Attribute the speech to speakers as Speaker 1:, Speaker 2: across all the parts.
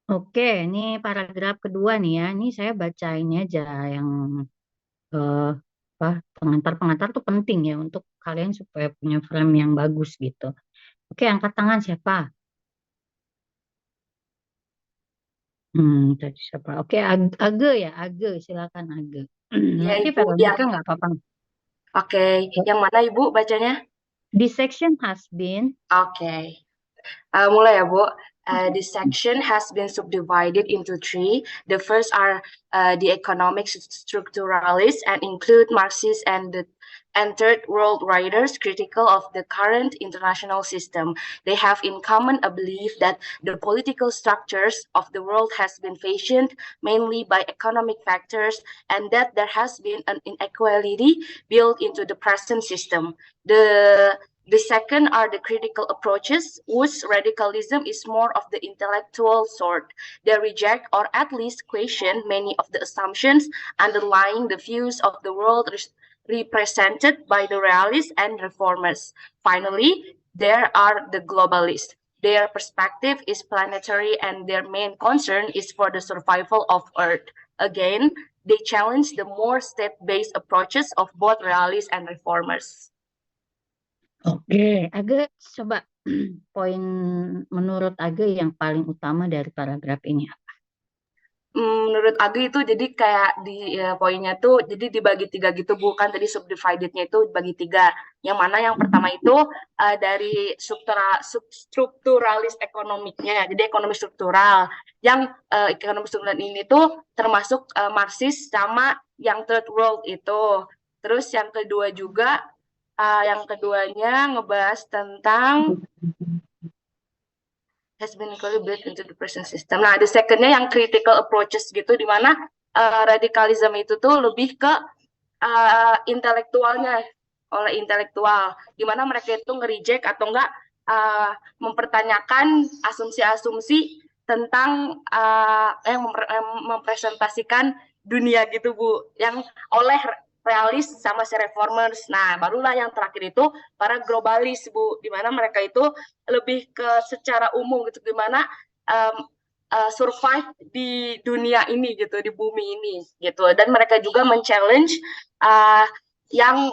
Speaker 1: Oke, ini paragraf kedua nih ya. Ini saya baca ini aja yang eh, apa pengantar-pengantar tuh penting ya untuk kalian supaya punya frame yang bagus gitu. Oke, angkat tangan siapa? Tadi siapa? Oke, Age ya, Age, silakan Age.
Speaker 2: Ya,
Speaker 1: Nanti
Speaker 2: Ibu, yang
Speaker 1: Veronica nggak apa-apa.
Speaker 2: oke. Yang mana Ibu bacanya?
Speaker 1: This section has been.
Speaker 2: Oke. Mulai ya, Bu. This section has been subdivided into three. The first are the economic structuralists and include Marxists and third world writers critical of the current international system. They have in common a belief that the political structures of the world has been fashioned mainly by economic factors and that there has been an inequality built into the present system. The second are the critical approaches, whose radicalism is more of the intellectual sort. They reject or at least question many of the assumptions underlying the views of the world represented by the realists and reformers. Finally, there are the globalists. Their perspective is planetary and their main concern is for the survival of Earth. Again, they challenge the more state-based approaches of both realists and reformers.
Speaker 1: Oke, Age coba poin menurut Age yang paling utama dari paragraf ini.
Speaker 2: Menurut Agi itu jadi kayak di ya, poinnya tuh jadi dibagi tiga gitu bukan tadi subdividednya itu dibagi tiga. Yang mana yang pertama itu dari strukturalis ekonomiknya, jadi ekonomi struktural. Yang ekonomi struktural ini tuh termasuk Marxis sama yang third world itu. Terus yang kedua juga yang keduanya ngebahas tentang has been equally built into the present system. Nah, the secondnya yang critical approaches gitu, di mana radikalisme itu tuh lebih ke intelektualnya oleh intelektual, di mana mereka itu nge-reject atau enggak mempertanyakan asumsi-asumsi tentang yang mempresentasikan dunia gitu Bu, yang oleh realis sama si reformers. Nah, barulah yang terakhir itu para globalis Bu, di mana mereka itu lebih ke secara umum gitu, di mana um, survive di dunia ini gitu, di bumi ini gitu. Dan mereka juga men-challenge uh, yang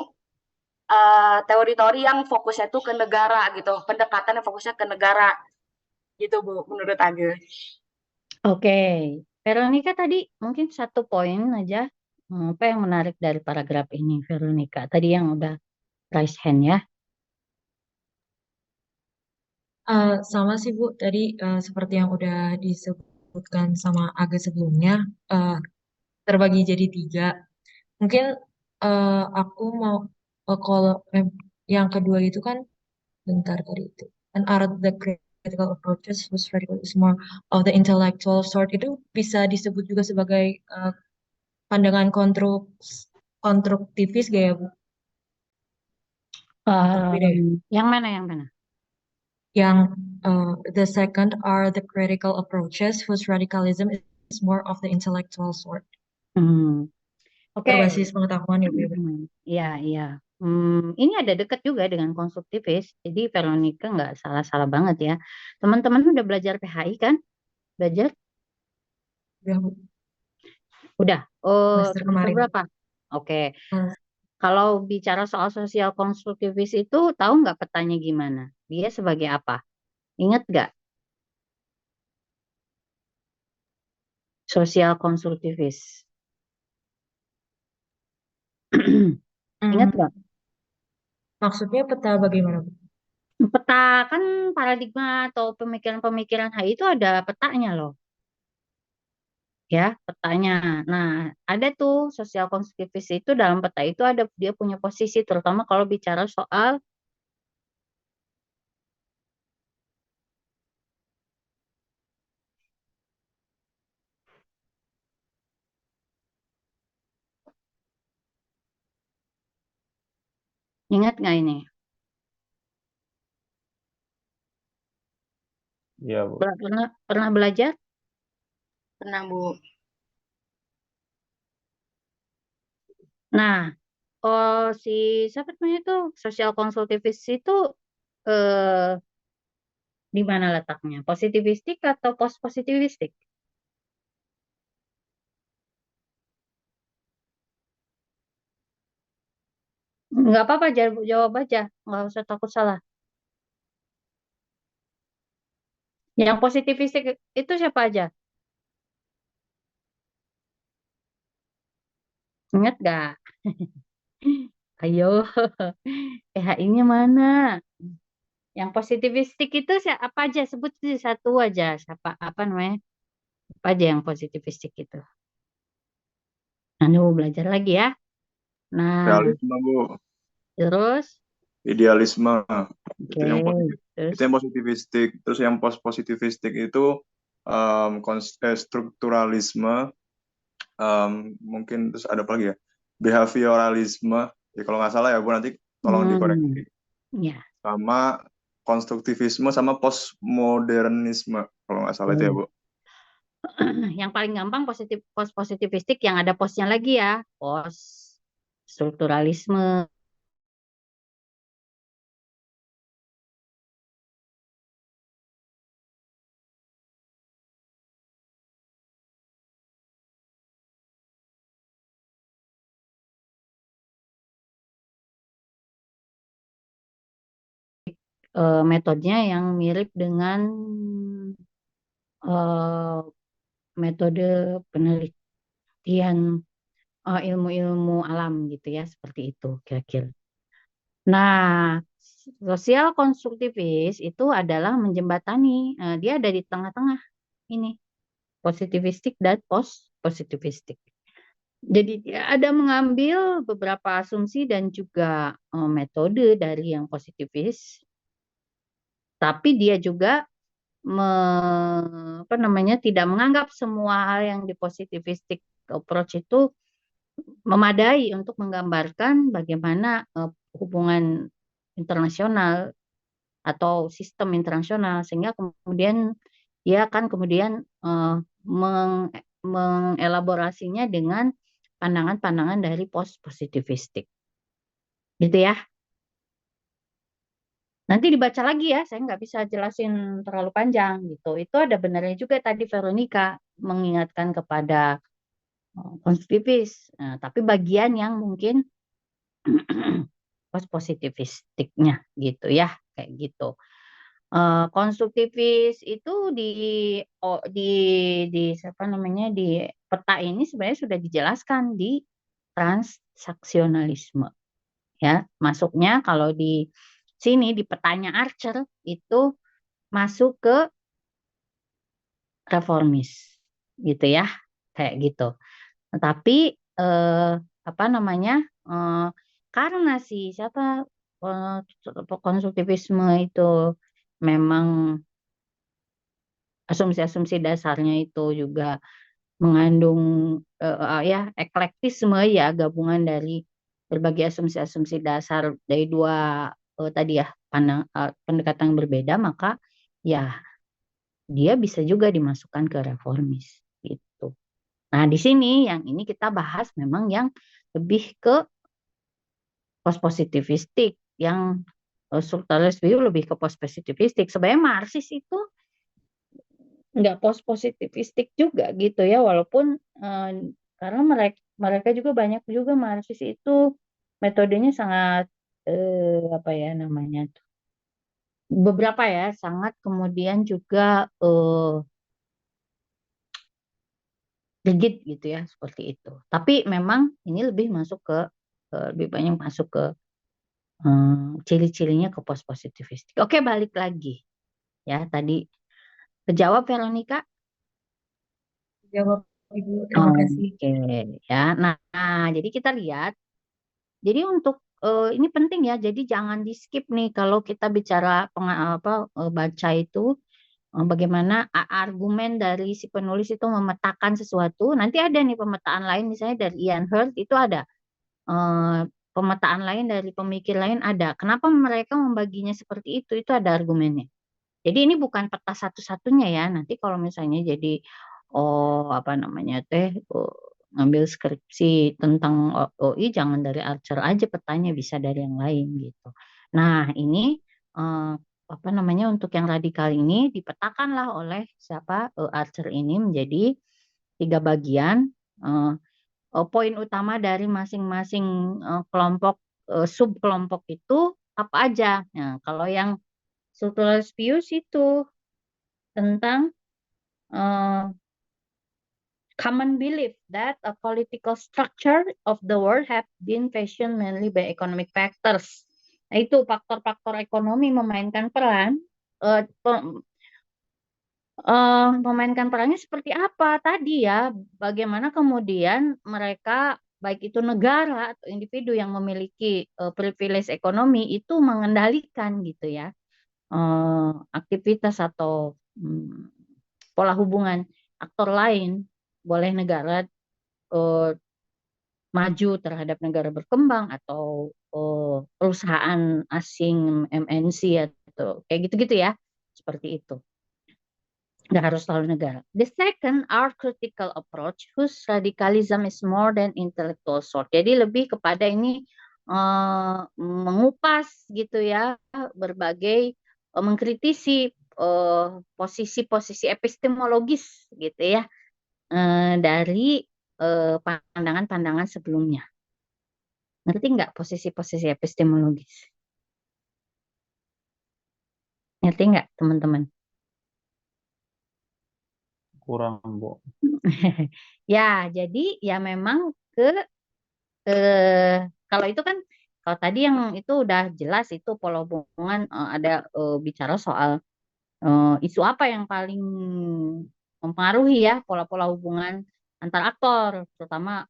Speaker 2: teori-teori yang fokusnya tuh ke negara gitu, pendekatan yang fokusnya ke negara gitu Bu, menurut Age.
Speaker 1: Oke, Veronica tadi mungkin satu poin aja. Apa yang menarik dari paragraf ini, Veronica? Tadi yang udah raise hand ya.
Speaker 3: Sama sih Bu, tadi seperti yang udah disebutkan sama Aga sebelumnya, eh, terbagi jadi tiga. Mungkin aku mau kalau yang kedua itu kan, bentar tadi itu. And are the critical approaches whose radical is more of the intellectual sort itu bisa disebut juga sebagai pandangan konstruktivis gak ya Bu? Atau beda ya?
Speaker 1: Yang mana yang mana?
Speaker 3: Yang the second are the critical approaches whose radicalism is more of the intellectual sort.
Speaker 1: Hmm, Oke.
Speaker 3: Berbasis pengetahuan ya Bu ya.
Speaker 1: Iya, iya. Ini ada dekat juga dengan konstruktivis. Jadi Veronica nggak salah-salah banget ya. Teman-teman udah belajar PHI kan? Belajar?
Speaker 3: Udah Bu,
Speaker 1: Udah. Oh,
Speaker 3: semester
Speaker 1: semester
Speaker 3: kemarin.
Speaker 1: berapa? Oke.
Speaker 3: Eh,
Speaker 1: Kalau bicara soal sosial konstruktivis itu, tahu nggak petanya gimana? Dia sebagai apa? Ingat nggak? Sosial konstruktivis. Ingat
Speaker 3: hmm,
Speaker 1: nggak?
Speaker 3: maksudnya peta bagaimana Bu?
Speaker 1: Peta kan paradigma atau pemikiran-pemikiran HI itu ada petanya loh. Ya, petanya. Nah, ada tuh sosial konstruktivis itu dalam peta itu ada dia punya posisi terutama kalau bicara soal ingat nggak ini?
Speaker 4: Iya, Bu.
Speaker 1: Pernah pernah belajar?
Speaker 2: Pernah Bu.
Speaker 1: Nah, oh si siapa namanya itu sosial konstruktivis itu eh, Di mana letaknya? Positivistik atau post positivistik? Nggak apa-apa, jawab aja. Nggak usah takut salah. Yang positivistik itu siapa aja? Ingat nggak? Ayo, PHI-nya mana? Yang positivistik itu apa aja? Sebut sih satu aja. Siapa apa namanya? Apa aja yang positivistik itu? Anu belajar lagi ya. Nah,
Speaker 4: Realisme, Bu.
Speaker 1: terus,
Speaker 4: Idealisme.
Speaker 1: oke,
Speaker 4: Itu
Speaker 1: terus,
Speaker 4: yang positivistik. Terus yang post positivistik itu strukturalisme, mungkin terus ada apa lagi ya? Behavioralisme. Ya kalau nggak salah ya, Bu, nanti tolong
Speaker 1: hmm,
Speaker 4: dikoreksi.
Speaker 1: ya,
Speaker 4: Sama konstruktivisme sama postmodernisme. Kalau nggak salah itu ya,
Speaker 1: oke.
Speaker 4: Bu.
Speaker 1: Yang paling gampang post positivistik yang ada postnya lagi ya, post strukturalisme. Metodenya yang mirip dengan eh, metode penelitian ilmu-ilmu alam gitu ya, seperti itu kira-kira. Nah, sosial konstruktivis itu adalah menjembatani, dia ada di tengah-tengah ini, positivistik dan post positivistik. Jadi dia ada mengambil beberapa asumsi dan juga metode dari yang positivis, tapi dia juga apa namanya tidak menganggap semua hal yang di positivistic approach itu memadai untuk menggambarkan bagaimana hubungan internasional atau sistem internasional, sehingga kemudian dia akan kemudian mengelaborasinya dengan pandangan-pandangan dari post positivistik gitu ya. Nanti dibaca lagi ya, saya nggak bisa jelasin terlalu panjang gitu. Itu ada benarnya juga tadi Veronica mengingatkan kepada konstruktivis. Nah, tapi bagian yang mungkin post positivistiknya gitu ya, kayak gitu. Konstruktivis itu di siapa namanya di peta ini sebenarnya sudah dijelaskan di transaksionalisme ya. Masuknya kalau di sini di petanya Archer itu masuk ke reformis gitu ya, kayak gitu. Tapi eh, apa namanya eh, karena si siapa konstruktivisme itu memang asumsi-asumsi dasarnya itu juga mengandung ya eklektisme ya, gabungan dari berbagai asumsi-asumsi dasar dari dua tadi ya pendekatan yang berbeda, maka ya dia bisa juga dimasukkan ke reformis gitu. Nah, di sini yang ini kita bahas memang yang lebih ke post positivistik, yang strukturalist view lebih ke post positivistik. Sebenarnya Marxis itu nggak post positivistik juga gitu ya, walaupun karena mereka mereka juga banyak juga Marxis itu metodenya sangat apa ya namanya tuh, beberapa ya sangat kemudian juga rigid gitu ya, seperti itu. Tapi memang ini lebih masuk ke lebih banyak masuk ke ciri-cirinya ke post positivistik. Oke, balik lagi ya tadi kejawab Veronica.
Speaker 3: Jawab Ibu, terima kasih.
Speaker 1: Oke ya. Nah, jadi kita lihat. Jadi untuk ini penting ya. Jadi jangan di skip nih kalau kita bicara baca itu bagaimana argumen dari si penulis itu memetakan sesuatu. Nanti ada nih pemetaan lain misalnya dari Ian Hurt itu ada. eh, Pemetaan lain dari pemikir lain ada. Kenapa mereka membaginya seperti itu? Itu ada argumennya. Jadi ini bukan peta satu-satunya ya. Nanti kalau misalnya jadi apa namanya ngambil skripsi tentang OI jangan dari Archer aja petanya bisa dari yang lain gitu. Nah, ini eh, apa namanya untuk yang radikal ini dipetakanlah oleh siapa Archer ini menjadi 3 bagian. Eh, Poin utama dari masing-masing kelompok subkelompok itu apa aja. Nah, kalau yang structuralist views itu tentang eh, common belief that a political structure of the world have been fashioned mainly by economic factors. Nah, itu faktor-faktor ekonomi memainkan peran. eh, memainkan perannya seperti apa tadi ya? Bagaimana kemudian mereka baik itu negara atau individu yang memiliki privilege ekonomi itu mengendalikan gitu ya aktivitas atau pola hubungan aktor lain, boleh negara eh, maju terhadap negara berkembang atau perusahaan asing MNC atau kayak gitu-gitu ya, seperti itu. Nggak harus selalu negara. The second are critical approach whose radicalism is more than intellectual sort. Jadi lebih kepada ini mengupas gitu ya berbagai mengkritisi posisi-posisi epistemologis gitu ya dari pandangan-pandangan sebelumnya. Ngerti nggak posisi-posisi epistemologis? Ngerti nggak teman-teman?
Speaker 5: Kurang, Bu.
Speaker 1: Ya, jadi ya memang kalau itu kan kalau tadi yang itu udah jelas itu pola hubungan ada bicara soal isu apa yang paling mempengaruhi ya pola-pola hubungan antar aktor, terutama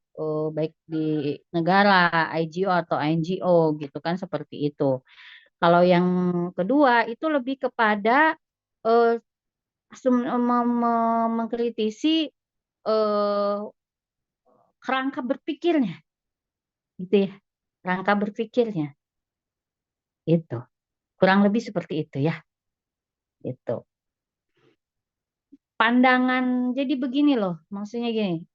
Speaker 1: baik di negara, IGO atau NGO gitu kan seperti itu. Kalau yang kedua itu lebih kepada eh, mengkritisi eh, kerangka berpikirnya, gitu ya, kerangka berpikirnya itu kurang lebih seperti itu ya, itu. Pandangan jadi begini loh, maksudnya gini,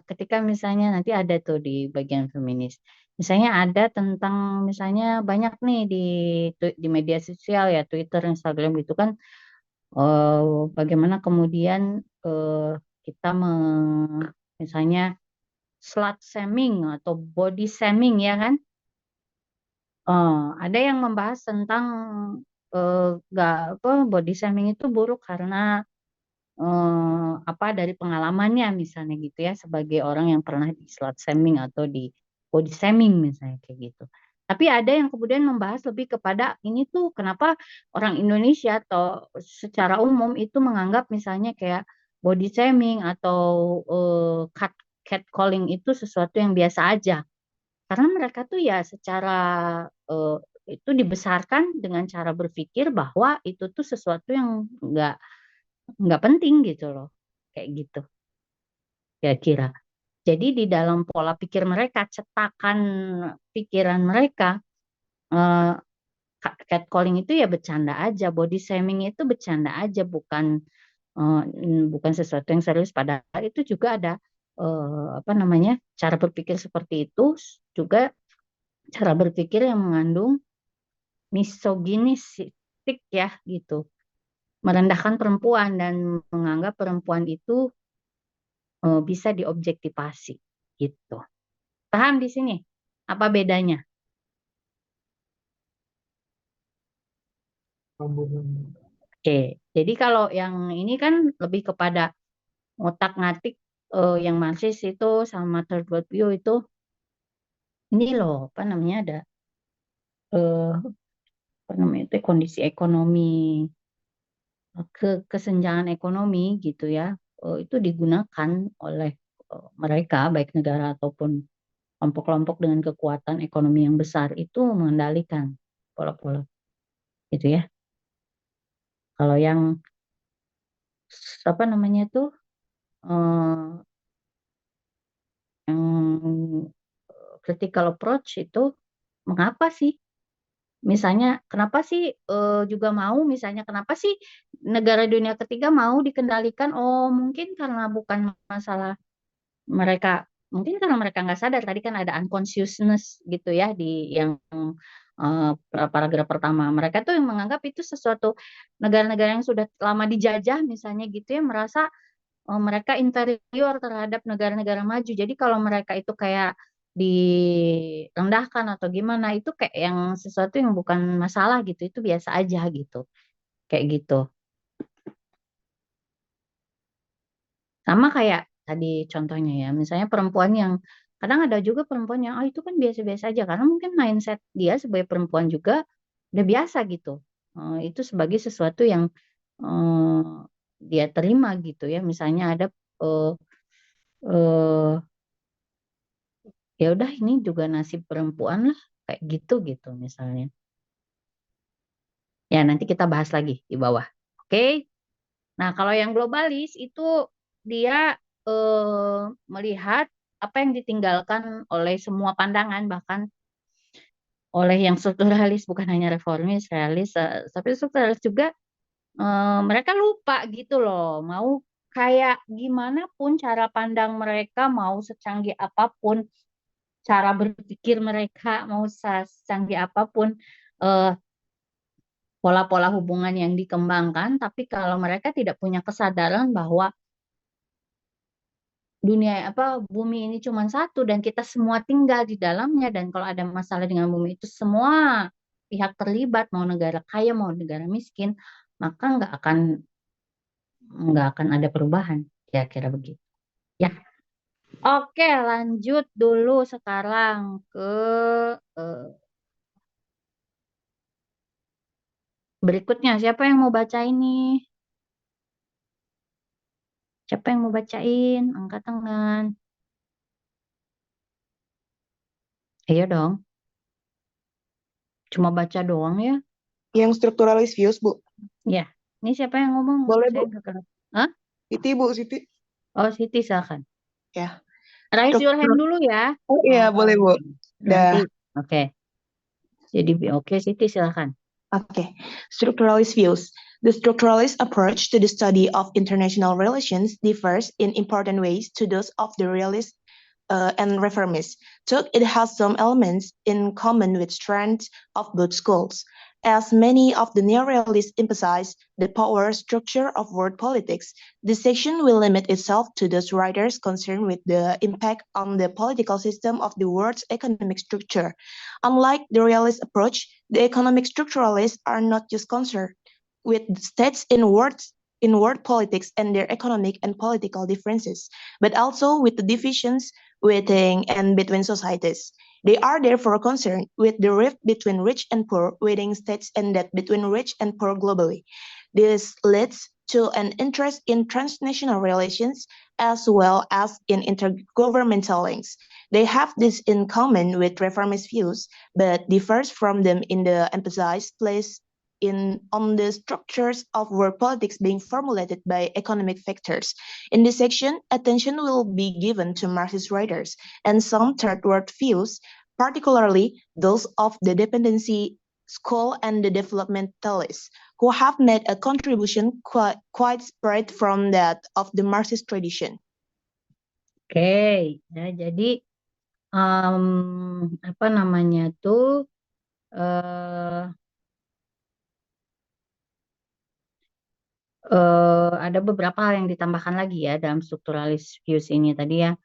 Speaker 1: ketika misalnya nanti ada tuh di bagian feminis, misalnya ada tentang misalnya banyak nih di media sosial ya Twitter, Instagram gitu kan, eh, bagaimana kemudian eh, kita misalnya slut shaming atau body shaming ya kan, ada yang membahas tentang gak apa body shaming itu buruk karena apa dari pengalamannya misalnya gitu ya sebagai orang yang pernah di slut shaming atau di body shaming misalnya kayak gitu. Tapi ada yang kemudian membahas lebih kepada ini tuh kenapa orang Indonesia atau secara umum itu menganggap misalnya kayak body shaming atau catcalling itu sesuatu yang biasa aja. Karena mereka tuh ya secara eh, itu dibesarkan dengan cara berpikir bahwa itu tuh sesuatu yang nggak nggak penting gitu loh kayak gitu kira-kira. Jadi di dalam pola pikir mereka cetakan pikiran mereka eh, catcalling itu ya bercanda aja, body shaming itu bercanda aja, bukan sesuatu yang serius. Padahal itu juga ada apa namanya cara berpikir seperti itu juga cara berpikir yang mengandung misoginistik ya gitu, merendahkan perempuan dan menganggap perempuan itu bisa diobjektivasi gitu. Paham di sini? Apa bedanya? Oke, jadi kalau yang ini kan lebih kepada ngotak-ngatik yang Marxis itu sama third world view itu ini loh, apa namanya ada apa namanya itu kondisi ekonomi kesenjangan ekonomi gitu ya itu digunakan oleh mereka baik negara ataupun kelompok-kelompok dengan kekuatan ekonomi yang besar itu mengendalikan pola-pola gitu ya. Kalau yang apa namanya tuh yang critical approach itu mengapa sih? Misalnya kenapa sih juga mau misalnya kenapa sih negara dunia ketiga mau dikendalikan? Oh mungkin karena bukan masalah mereka, mungkin karena mereka nggak sadar tadi kan ada unconsciousness gitu ya di yang paragraf pertama. Mereka tuh yang menganggap itu sesuatu negara-negara yang sudah lama dijajah misalnya gitu ya, merasa mereka inferior terhadap negara-negara maju. Jadi kalau mereka itu kayak direndahkan atau gimana itu kayak yang sesuatu yang bukan masalah gitu, itu biasa aja gitu. Kayak gitu. Sama kayak tadi contohnya ya, misalnya perempuan yang kadang ada juga perempuan yang itu kan biasa-biasa aja karena mungkin mindset dia sebagai perempuan juga udah biasa gitu. Itu sebagai sesuatu yang eh, dia terima gitu ya. Misalnya ada eh, eh, ya udah ini juga nasib perempuan lah kayak gitu gitu misalnya. Ya nanti kita bahas lagi di bawah. Oke. Nah, kalau yang globalis itu dia melihat apa yang ditinggalkan oleh semua pandangan, bahkan oleh yang strukturalis, bukan hanya reformis, realis, tapi strukturalis juga mereka lupa gitu loh. Mau kayak gimana pun cara pandang mereka, mau secanggih apapun cara berpikir mereka, mau secanggih apapun eh, pola-pola hubungan yang dikembangkan, tapi kalau mereka tidak punya kesadaran bahwa dunia apa bumi ini cuma satu dan kita semua tinggal di dalamnya dan kalau ada masalah dengan bumi itu semua pihak terlibat mau negara kaya mau negara miskin maka nggak akan ada perubahan kira-kira begitu ya. Oke, lanjut dulu sekarang ke eh, berikutnya. Siapa yang mau baca ini? Siapa yang mau bacain? Angkat tangan. Ayo dong. Cuma baca doang ya.
Speaker 6: Yang strukturalis views, Bu.
Speaker 1: Ya. Ini siapa yang ngomong?
Speaker 6: Boleh,
Speaker 1: Saya
Speaker 6: Bu.
Speaker 1: nggak kenal. Hah?
Speaker 6: Siti, Bu, Siti.
Speaker 1: Oh, Siti silakan.
Speaker 6: Ya.
Speaker 1: Raise your hand
Speaker 6: Struktur-
Speaker 1: dulu ya.
Speaker 6: Oh iya, boleh, Bu.
Speaker 1: Nanti.
Speaker 6: Dah.
Speaker 1: Oke. Jadi oke Siti silakan.
Speaker 6: Okay. Structuralist views. The structuralist approach to the study of international relations differs in important ways to those of the realist and reformists. So it has some elements in common with strands of both schools. As many of the neorealists emphasize the power structure of world politics, this section will limit itself to those writers concerned with the impact on the political system of the world's economic structure. Unlike the realist approach, the economic structuralists are not just concerned with states in world politics and their economic and political differences, but also with the divisions within and between societies. They are therefore concerned with the rift between rich and poor within states and that between rich and poor globally. This leads to an interest in transnational relations as well as in intergovernmental links. They have this in common with reformist views, but differs from them in the emphasis placed on the structures of world politics being formulated by economic factors. In this section, attention will be given to Marxist writers and some third world views, particularly those of the dependency school and the developmentalists, who have made a contribution quite spread from that of the Marxist tradition.
Speaker 1: Oke, ya, jadi apa namanya tuh ada beberapa hal yang ditambahkan lagi ya dalam strukturalis views ini tadi ya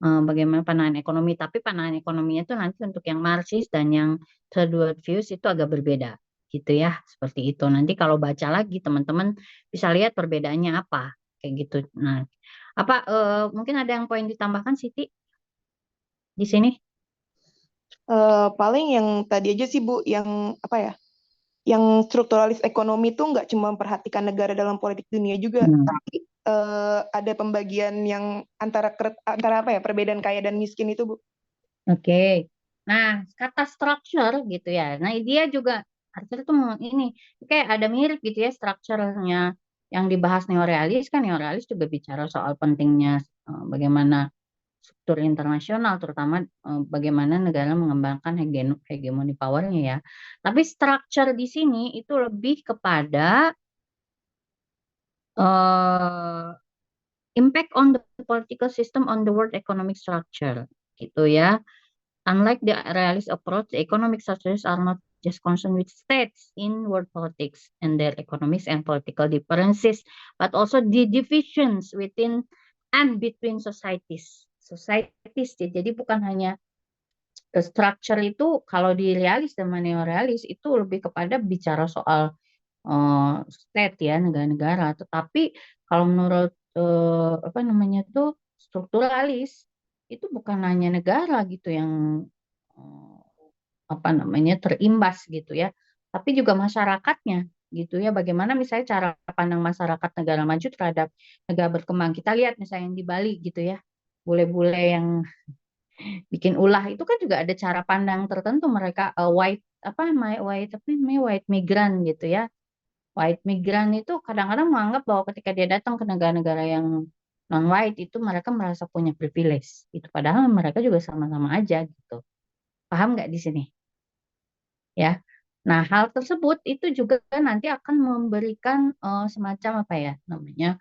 Speaker 1: bagaimana pandangan ekonomi tapi pandangan ekonominya itu nanti untuk yang Marxis dan yang third world views itu agak berbeda gitu ya seperti itu nanti kalau baca lagi teman-teman bisa lihat perbedaannya apa kayak gitu. Nah apa mungkin ada yang poin ditambahkan Siti di sini?
Speaker 6: Paling yang tadi aja sih Bu, yang apa ya? Yang strukturalis ekonomi itu nggak cuma memperhatikan negara dalam politik dunia juga, tapi ada pembagian yang antara apa ya perbedaan kaya dan miskin itu Bu.
Speaker 1: Oke. Nah, kata structure gitu ya. Nah, dia juga artinya tuh ini kayak ada mirip gitu ya strukturnya yang dibahas neorealis kan neorealis juga bicara soal pentingnya bagaimana struktur internasional terutama bagaimana negara mengembangkan hegemoni powernya ya. Tapi structure di sini itu lebih kepada eh, impact on the political system on the world economic structure gitu ya. Unlike the realist approach, the economic structures are not just concerned with states in world politics and their economics and political differences, but also the divisions within and between societies. Jadi bukan hanya structure itu, kalau di realis dan neorealis itu lebih kepada bicara soal state ya, negara-negara. Tetapi kalau menurut apa namanya tuh strukturalis itu bukan hanya negara gitu yang apa namanya terimbas gitu ya, tapi juga masyarakatnya gitu ya. Bagaimana misalnya cara pandang masyarakat negara maju terhadap negara berkembang. Kita lihat misalnya yang di Bali gitu ya, bule-bule yang bikin ulah itu kan juga ada cara pandang tertentu. Mereka white white migran gitu ya. White migran itu kadang-kadang menganggap bahwa ketika dia datang ke negara-negara yang non-white itu mereka merasa punya privilege. Itu padahal mereka juga sama-sama aja gitu. Paham nggak di sini? Ya. Nah, hal tersebut itu juga nanti akan memberikan semacam apa ya namanya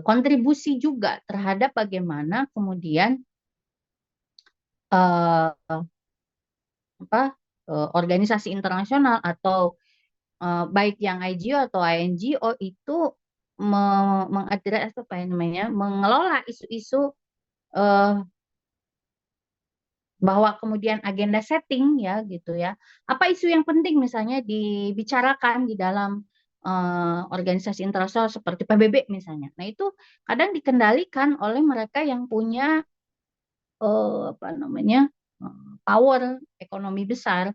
Speaker 1: kontribusi juga terhadap bagaimana kemudian organisasi internasional atau baik yang IGO atau INGO itu mengadres apa ya namanya mengelola isu-isu bahwa kemudian agenda setting ya gitu ya. Apa isu yang penting misalnya dibicarakan di dalam organisasi internasional seperti PBB misalnya. Nah, itu kadang dikendalikan oleh mereka yang punya apa namanya power ekonomi besar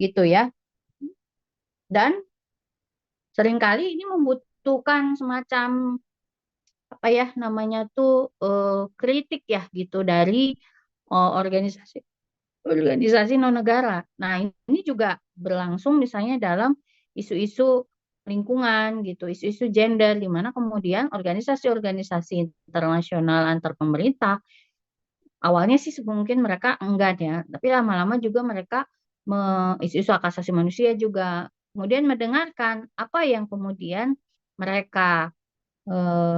Speaker 1: gitu ya. Dan seringkali ini membutuhkan semacam apa ya namanya tuh kritik ya gitu dari organisasi non negara. Nah, ini juga berlangsung misalnya dalam isu-isu lingkungan gitu, isu-isu gender, di mana kemudian organisasi-organisasi internasional antar pemerintah awalnya sih mungkin mereka enggan ya, tapi lama-lama juga mereka isu-isu hak asasi manusia juga kemudian mendengarkan apa yang kemudian mereka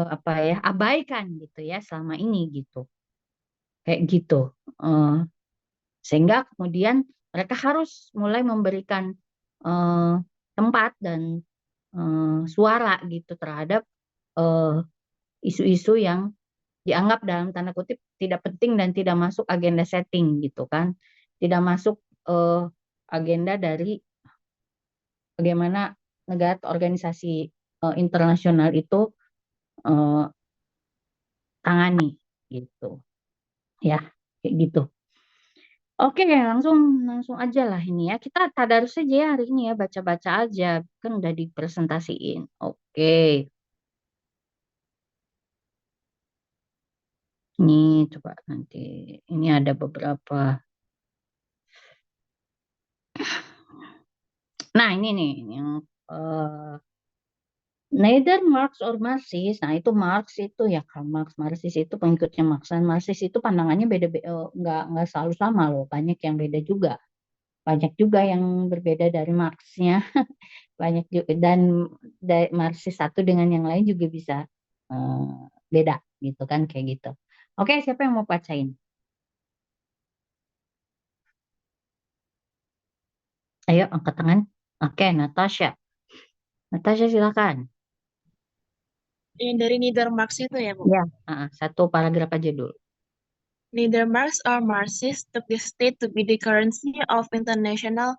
Speaker 1: apa ya abaikan gitu ya selama ini gitu, kayak gitu. Sehingga kemudian mereka harus mulai memberikan tempat dan suara gitu terhadap isu-isu yang dianggap dalam tanda kutip tidak penting dan tidak masuk agenda setting gitu kan, tidak masuk agenda dari bagaimana negara organisasi internasional itu tangani gitu ya, kayak gitu. Oke, langsung langsung aja lah ini ya. Kita tadarus saja ya hari ini ya, baca-baca aja. Kan udah dipresentasiin. Oke. Ini coba nanti. Ini ada beberapa. Nah, ini nih yang neither Marx or Marxist. Nah, itu Marx itu ya Karl Marx, Marxist itu pengikutnya Marx. Dan Marxist itu pandangannya beda-beda, nggak selalu sama loh. Banyak yang beda juga. Banyak juga yang berbeda dari Marxnya. Banyak juga, dan Marxis satu dengan yang lain juga bisa beda gitu kan, kayak gitu. Oke, siapa yang mau bacain? Ayo angkat tangan. Oke, Natasha. Natasha silakan.
Speaker 7: Yang dari neither Marx itu ya, Bu?
Speaker 1: Ya, satu paragraf aja dulu.
Speaker 7: Neither Marx or Marxists took the state to be the currency of international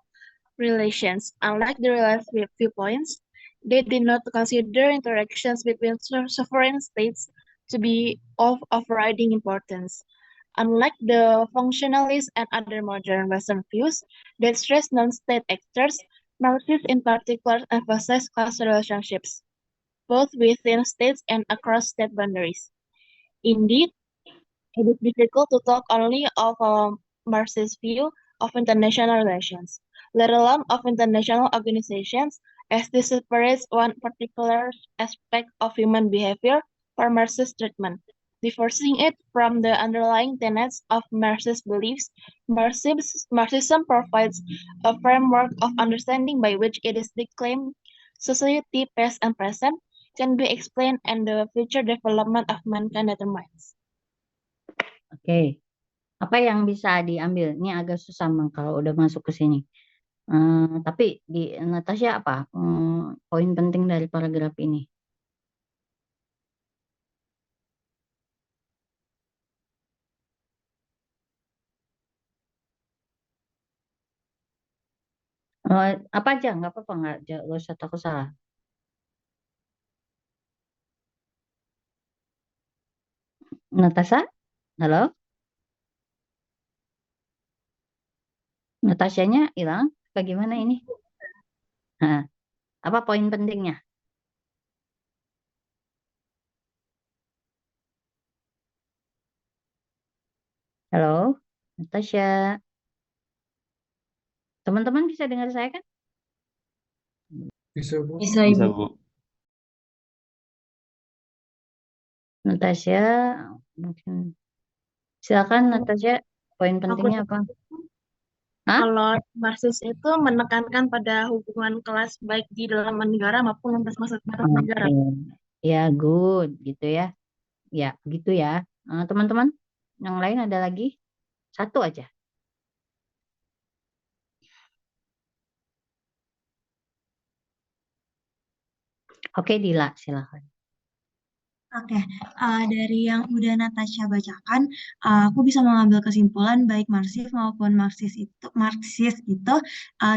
Speaker 7: relations. Unlike the relative viewpoints, they did not consider interactions between sovereign states to be of overriding importance. Unlike the functionalist and other modern Western views that stress non-state actors, Marxists in particular emphasize class relationships, both within states and across state boundaries. Indeed, it is difficult to talk only of a Marxist view of international relations, let alone of international organizations, as this separates one particular aspect of human behavior from Marxist treatment. Divorcing it from the underlying tenets of Marxist beliefs, Marxism provides a framework of understanding by which it is declaimed society, past and present, can be explained and the future development of mankind determines.
Speaker 1: Oke. Apa yang bisa diambil? Ini agak susah kalau udah masuk ke sini. Tapi di Natasha apa poin penting dari paragraf ini? Apa aja nggak apa-apa, nggak usah takut salah. Natasha, halo? Natashanya hilang? Bagaimana ini? Nah, apa poin pentingnya? Halo, Natasha. Teman-teman bisa dengar saya kan?
Speaker 8: Bisa, Bu.
Speaker 3: Bisa,
Speaker 5: Bisa,
Speaker 3: Ibu.
Speaker 5: Bu.
Speaker 1: Natasha, mungkin. Silakan Natasha, poin
Speaker 7: Aku
Speaker 1: pentingnya apa? Hah?
Speaker 7: kalau Marxis itu menekankan pada hubungan kelas baik di dalam negara maupun lintas batas negara.
Speaker 1: Oke. Ya, good gitu ya. Ya, gitu ya. Teman-teman, yang lain ada lagi? Satu aja. Oke, Dila, silakan.
Speaker 9: Oke, dari yang udah Natasha bacakan, aku bisa mengambil kesimpulan baik Marxis maupun Marxis itu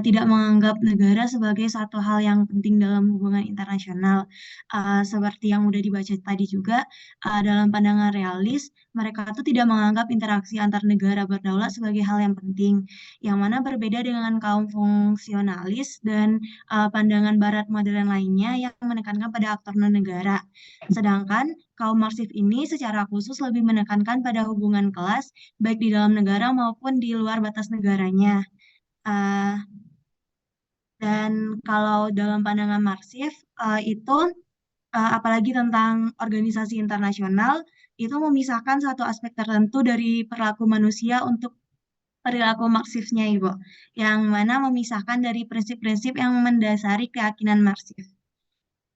Speaker 9: tidak menganggap negara sebagai satu hal yang penting dalam hubungan internasional. Seperti yang udah dibaca tadi juga, dalam pandangan realis, mereka tuh tidak menganggap interaksi antar negara berdaulat sebagai hal yang penting, yang mana berbeda dengan kaum fungsionalis dan pandangan Barat modern lainnya yang menekankan pada aktor non-negara. Sedangkan kaum Marxis ini secara khusus lebih menekankan pada hubungan kelas, baik di dalam negara maupun di luar batas negaranya. Uh, dan kalau dalam pandangan Marxis, apalagi tentang organisasi internasional, itu memisahkan satu aspek tertentu dari perilaku manusia untuk perilaku Marxisnya, Ibu, yang mana memisahkan dari prinsip-prinsip yang mendasari keyakinan Marxis.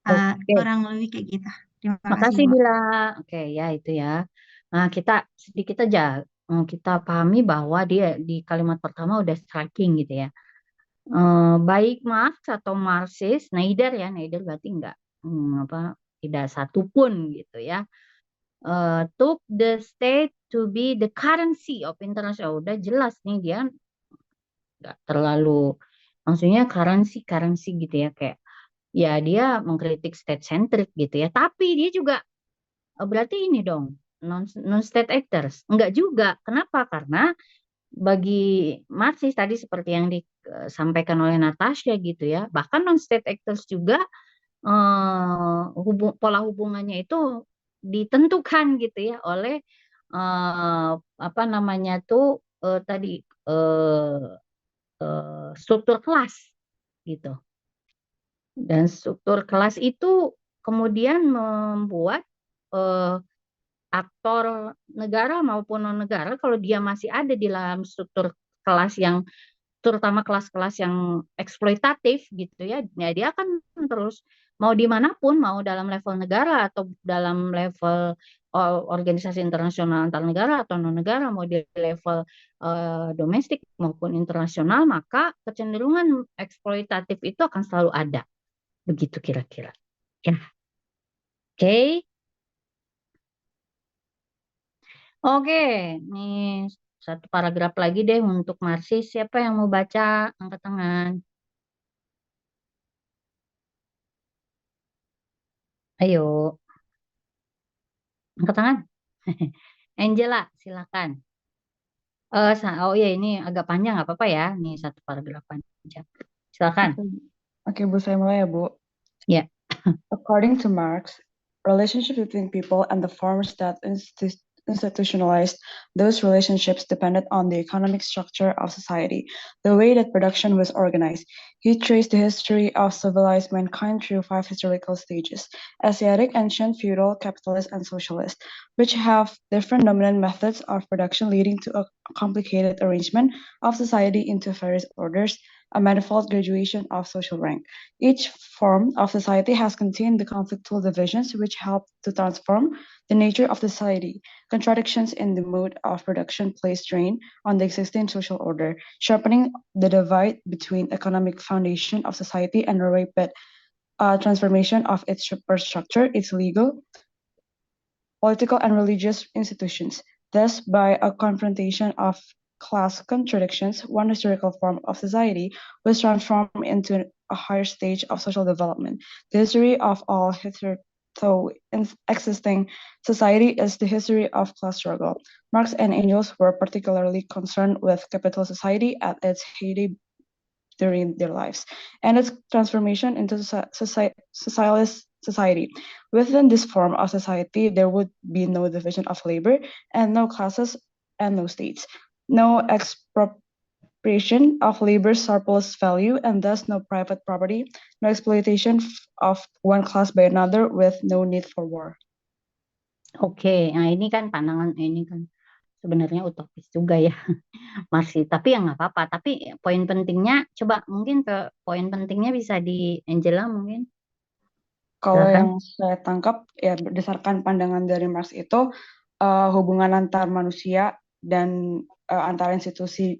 Speaker 1: Oke.
Speaker 9: Kurang lebih kayak gitu. Terima kasih,
Speaker 1: Makasih,
Speaker 9: Bu.
Speaker 1: Dila. Oke, ya itu ya. Nah, kita sedikit aja kita pahami bahwa dia di kalimat pertama udah striking gitu ya. Baik Marx atau Marxis, neither ya, neither berarti enggak apa tidak satu pun gitu ya. Took the state to be the currency of international. Udah jelas nih dia nggak terlalu maksudnya currency gitu ya, kayak ya dia mengkritik state centric gitu ya. Tapi dia juga berarti ini dong non state actors. Enggak juga. Kenapa? Karena bagi Marxis tadi seperti yang disampaikan oleh Natasha gitu ya, bahkan non state actors juga pola hubungannya itu ditentukan gitu ya oleh apa namanya tuh tadi struktur kelas gitu. Dan struktur kelas itu kemudian membuat aktor negara maupun non negara kalau dia masih ada di dalam struktur kelas yang terutama kelas-kelas yang eksploitatif gitu ya, ya dia akan terus mau dimanapun, mau dalam level negara atau dalam level organisasi internasional antar negara atau non negara, mau di level domestik maupun internasional, maka kecenderungan eksploitatif itu akan selalu ada, begitu kira-kira. Ya, oke. Oke, nih satu paragraf lagi deh untuk Marxis. Siapa yang mau baca? Angkat tangan. Ayo, angkat tangan. Angela, silakan. Oh ya, ini agak panjang, nggak apa-apa ya. Nih satu paragraf panjang. Silakan.
Speaker 10: Oke, Bu, saya mulai ya, Bu.
Speaker 1: Ya.
Speaker 10: According to Marx, relationships between people and the forms that institutionalized those relationships depended on the economic structure of society, the way that production was organized. He traced the history of civilized mankind through 5 historical stages: Asiatic, ancient, feudal, capitalist, and socialist, which have different dominant methods of production leading to a complicated arrangement of society into various orders, a manifold graduation of social rank. Each form of society has contained the conflictual divisions which help to transform the nature of the society. Contradictions in the mode of production place strain on the existing social order, sharpening the divide between economic foundation of society and the rapid transformation of its superstructure, its legal, political, and religious institutions. Thus, by a confrontation of class contradictions, one historical form of society was transformed into a higher stage of social development. The history of all hitherto existing society is the history of class struggle. Marx and Engels were particularly concerned with capital society at its heyday during their lives, and its transformation into socialist society. Within this form of society, there would be no division of labor, and no classes, and no states, no expropriation of labor's surplus value, and thus no private property, no exploitation of one class by another, with no need for war.
Speaker 1: Oke, nah ini kan pandangan ini kan sebenarnya utopis juga ya, masih. Tapi ya nggak apa-apa. Tapi poin pentingnya, coba mungkin ke poin pentingnya bisa di Angela mungkin.
Speaker 10: Kalau
Speaker 1: Silakan.
Speaker 10: yang saya tangkap ya berdasarkan pandangan dari Marx itu hubungan antar manusia dan antara institusi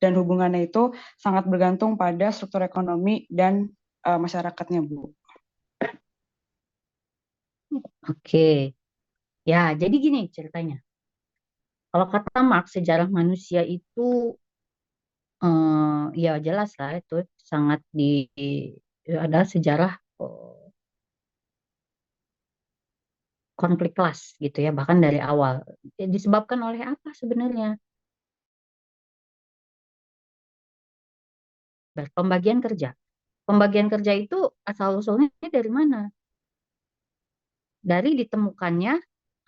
Speaker 10: dan hubungannya itu sangat bergantung pada struktur ekonomi dan masyarakatnya, Bu.
Speaker 1: Oke. Ya, jadi gini ceritanya. Kalau kata Marx, sejarah manusia itu ya jelas lah itu sangat ada sejarah konflik kelas gitu ya, bahkan dari awal. Disebabkan oleh apa sebenarnya? Pembagian kerja. Pembagian kerja itu asal-usulnya dari mana? Dari ditemukannya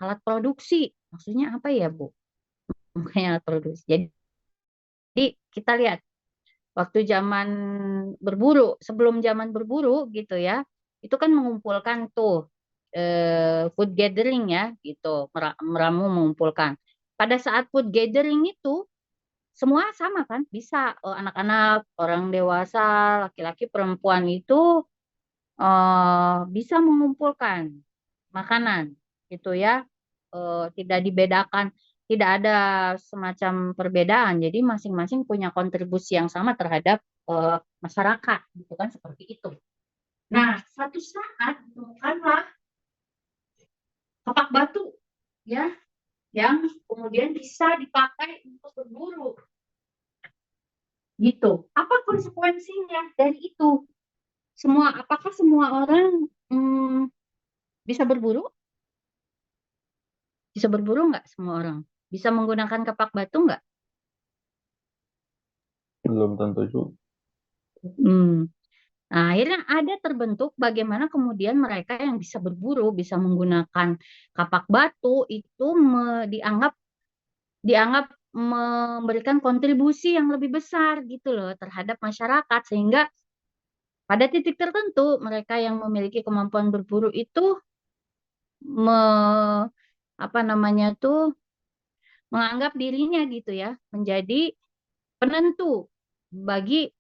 Speaker 1: alat produksi. Maksudnya apa ya, Bu? Makanya alat produksi. Jadi kita lihat waktu zaman berburu, sebelum zaman berburu gitu ya, itu kan mengumpulkan tuh food gathering ya gitu, meramu mengumpulkan. Pada saat food gathering itu semua sama kan, bisa anak-anak, orang dewasa, laki-laki, perempuan itu bisa mengumpulkan makanan gitu ya, tidak dibedakan, tidak ada semacam perbedaan, jadi masing-masing punya kontribusi yang sama terhadap masyarakat gitu kan, seperti itu. Nah, suatu saat ditemukanlah kapak batu ya, yang kemudian bisa dipakai untuk berburu gitu. Apa konsekuensinya dari itu? Apakah semua orang bisa berburu? Bisa berburu nggak semua orang? Bisa menggunakan kapak batu nggak?
Speaker 5: Belum tentu juga.
Speaker 1: Nah, akhirnya ada terbentuk bagaimana kemudian mereka yang bisa berburu, bisa menggunakan kapak batu itu dianggap memberikan kontribusi yang lebih besar gitu loh terhadap masyarakat, sehingga pada titik tertentu mereka yang memiliki kemampuan berburu itu menganggap dirinya gitu ya menjadi penentu bagi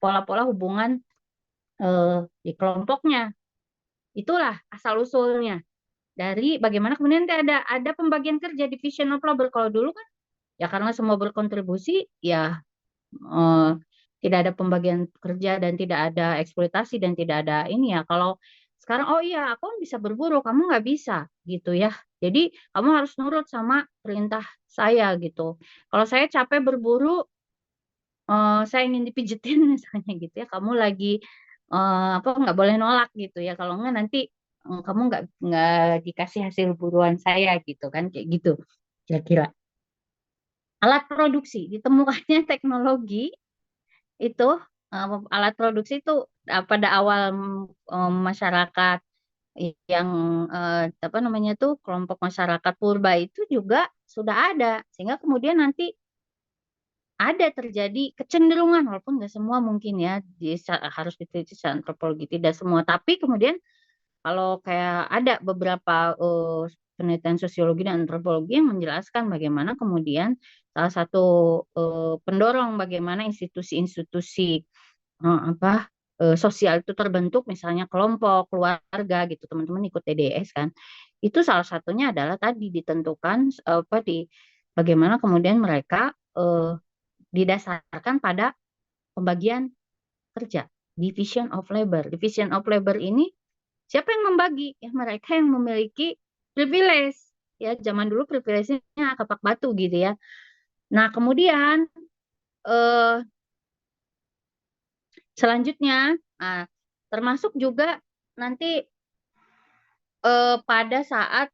Speaker 1: pola-pola hubungan di kelompoknya. Itulah asal usulnya dari bagaimana kemudian ada pembagian kerja, division of labor. Kalau dulu kan ya karena semua berkontribusi ya tidak ada pembagian kerja dan tidak ada eksploitasi dan tidak ada ini ya. Kalau sekarang oh iya aku bisa berburu, kamu nggak bisa gitu ya. Jadi kamu harus nurut sama perintah saya gitu. Kalau saya capek berburu, saya ingin dipijetin misalnya gitu ya, kamu lagi nggak boleh nolak gitu ya, kalau nggak nanti kamu nggak dikasih hasil buruan saya gitu kan, kayak gitu kira-kira. Alat produksi, ditemukannya teknologi itu, alat produksi itu pada awal masyarakat yang kelompok masyarakat purba itu juga sudah ada, sehingga kemudian nanti ada terjadi kecenderungan, walaupun nggak semua mungkin ya, harus diteliti secara antropologi, tidak semua. Tapi kemudian kalau kayak ada beberapa penelitian sosiologi dan antropologi yang menjelaskan bagaimana kemudian salah satu pendorong bagaimana institusi-institusi sosial itu terbentuk, misalnya kelompok, keluarga gitu, teman-teman ikut TDS kan. Itu salah satunya adalah tadi ditentukan bagaimana kemudian mereka didasarkan pada pembagian kerja, division of labor. Division of labor ini siapa yang membagi? Ya mereka yang memiliki privilege. Ya zaman dulu privilege-nya kapak batu gitu ya. Nah kemudian selanjutnya, termasuk juga nanti pada saat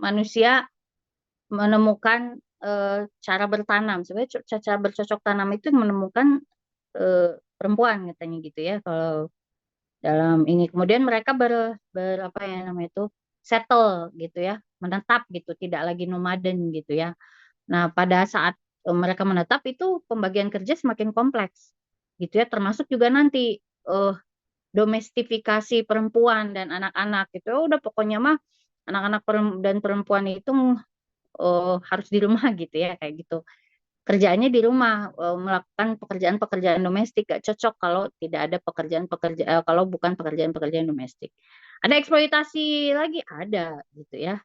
Speaker 1: manusia menemukan cara bertanam. Sebenarnya cara bercocok tanam itu menemukan perempuan katanya gitu ya. Kalau dalam ini kemudian mereka apa ya namanya itu settle gitu ya, menetap gitu, tidak lagi nomaden gitu ya. Nah, pada saat mereka menetap itu pembagian kerja semakin kompleks gitu ya, termasuk juga nanti domestifikasi perempuan dan anak-anak gitu. Udah pokoknya mah anak-anak dan perempuan itu harus di rumah gitu ya, kayak gitu. Kerjaannya di rumah, melakukan pekerjaan-pekerjaan domestik, gak cocok kalau tidak ada pekerjaan-pekerjaan kalau bukan pekerjaan-pekerjaan domestik. Ada eksploitasi lagi, ada gitu ya.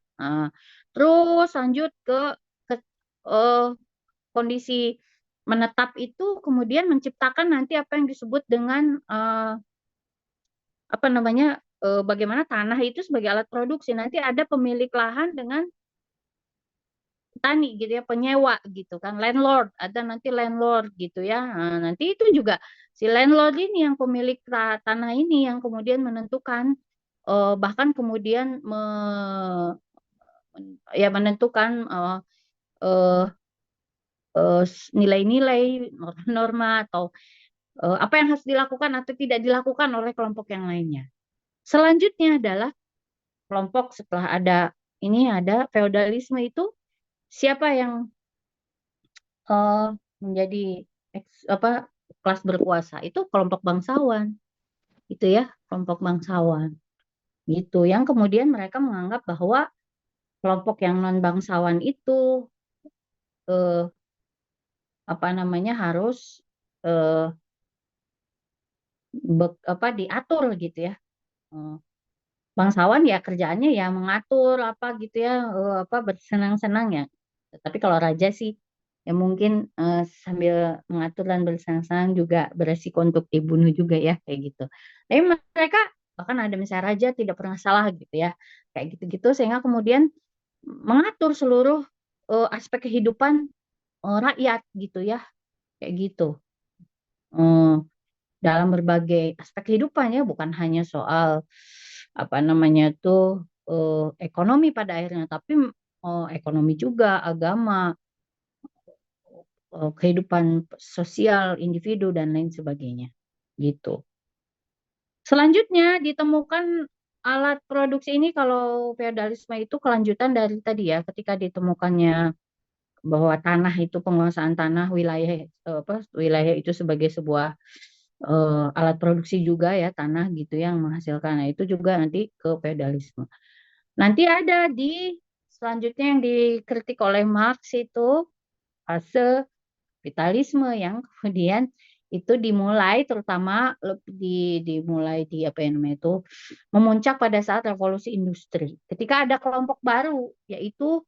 Speaker 1: Terus lanjut ke kondisi menetap itu kemudian menciptakan nanti apa yang disebut dengan apa namanya bagaimana tanah itu sebagai alat produksi. Nanti ada pemilik lahan dengan petani gitu ya, penyewa gitu kan, landlord, ada nanti landlord gitu ya. Nah, nanti itu juga si landlord ini yang pemilik tanah ini yang kemudian menentukan bahkan kemudian menentukan nilai-nilai, norma-norma atau apa yang harus dilakukan atau tidak dilakukan oleh kelompok yang lainnya. Selanjutnya adalah kelompok setelah ada feodalisme itu siapa yang menjadi kelas berkuasa itu kelompok bangsawan itu ya, kelompok bangsawan gitu yang kemudian mereka menganggap bahwa kelompok yang non bangsawan itu harus diatur gitu ya. Bangsawan ya kerjaannya ya mengatur apa gitu ya, bersenang-senang ya. Tapi kalau raja sih ya mungkin sambil mengatur dan bersenang-senang juga beresiko untuk dibunuh juga ya kayak gitu. Tapi mereka bahkan ada misalnya raja tidak pernah salah gitu ya, kayak gitu-gitu sehingga kemudian mengatur seluruh aspek kehidupan rakyat gitu ya, kayak gitu. Dalam berbagai aspek kehidupan ya, bukan hanya soal ekonomi pada akhirnya, tapi ekonomi juga, agama, kehidupan sosial individu dan lain sebagainya gitu. Selanjutnya ditemukan alat produksi ini, kalau feodalisme itu kelanjutan dari tadi ya, ketika ditemukannya bahwa tanah itu penguasaan tanah wilayah itu sebagai sebuah alat produksi juga ya, tanah gitu yang menghasilkan. Nah, itu juga nanti ke feodalisme. Nanti ada di selanjutnya yang dikritik oleh Marx itu fase kapitalisme yang kemudian itu dimulai terutama dimulai di memuncak pada saat revolusi industri. Ketika ada kelompok baru yaitu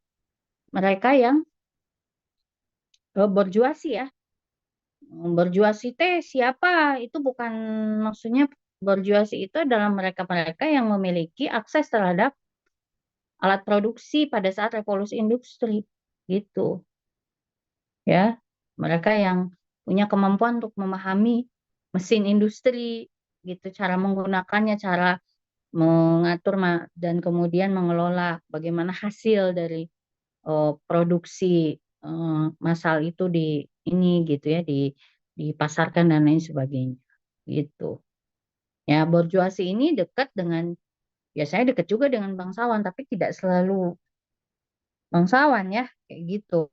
Speaker 1: mereka yang borjuasi ya. Borjuasi siapa? Itu bukan maksudnya borjuasi itu adalah mereka-mereka yang memiliki akses terhadap alat produksi pada saat revolusi industri gitu. Ya, mereka yang punya kemampuan untuk memahami mesin industri gitu, cara menggunakannya, cara mengatur dan kemudian mengelola bagaimana hasil dari produksi massal itu gitu ya, dipasarkan dan lain sebagainya gitu. Ya, borjuasi ini biasanya dekat juga dengan bangsawan, tapi tidak selalu bangsawan ya, kayak gitu.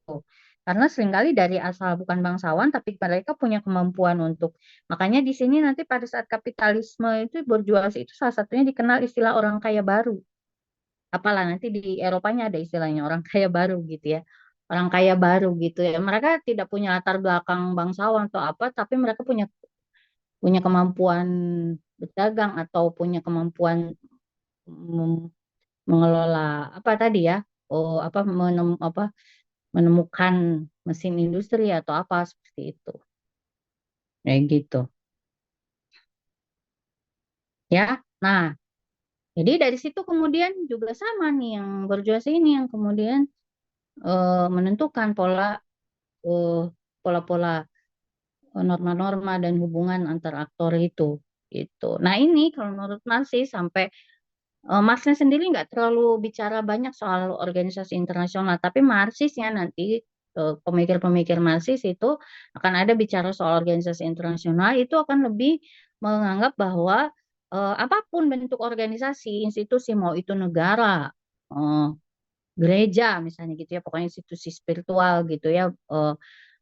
Speaker 1: Karena seringkali dari asal bukan bangsawan, tapi mereka punya kemampuan makanya di sini nanti pada saat kapitalisme itu borjuasi itu salah satunya dikenal istilah orang kaya baru. apalah nanti di Eropanya ada istilahnya orang kaya baru gitu ya. Orang kaya baru gitu ya. Mereka tidak punya latar belakang bangsawan atau apa, tapi mereka punya punya kemampuan berdagang atau punya kemampuan mengelola apa tadi ya, apa menemukan mesin industri atau apa seperti itu, kayak gitu ya. Nah, jadi dari situ kemudian juga sama nih yang berjuasa ini yang kemudian menentukan eh, pola-pola norma-norma dan hubungan antar aktor itu gitu. Nah ini kalau menurut Marxis sampai Marxnya sendiri nggak terlalu bicara banyak soal organisasi internasional, tapi Marxisnya nanti pemikir-pemikir Marxis itu akan ada bicara soal organisasi internasional, itu akan lebih menganggap bahwa apapun bentuk organisasi, institusi, mau itu negara, eh, gereja misalnya gitu ya, pokoknya institusi spiritual gitu ya,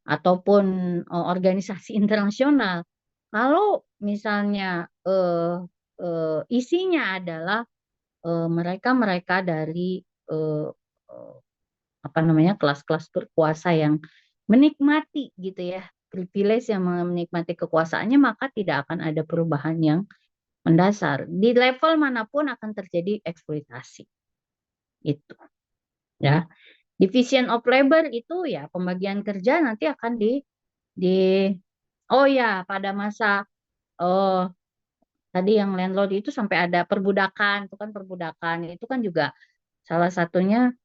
Speaker 1: ataupun organisasi internasional, kalau misalnya isinya adalah mereka-mereka dari eh, eh, apa namanya kelas-kelas berkuasa yang menikmati gitu ya privilege yang menikmati kekuasaannya, maka tidak akan ada perubahan yang mendasar di level manapun, akan terjadi eksploitasi itu ya. Division of labor itu ya pembagian kerja nanti akan di oh ya pada masa oh tadi yang landlord itu sampai ada perbudakan, itu kan perbudakan itu kan juga salah satunya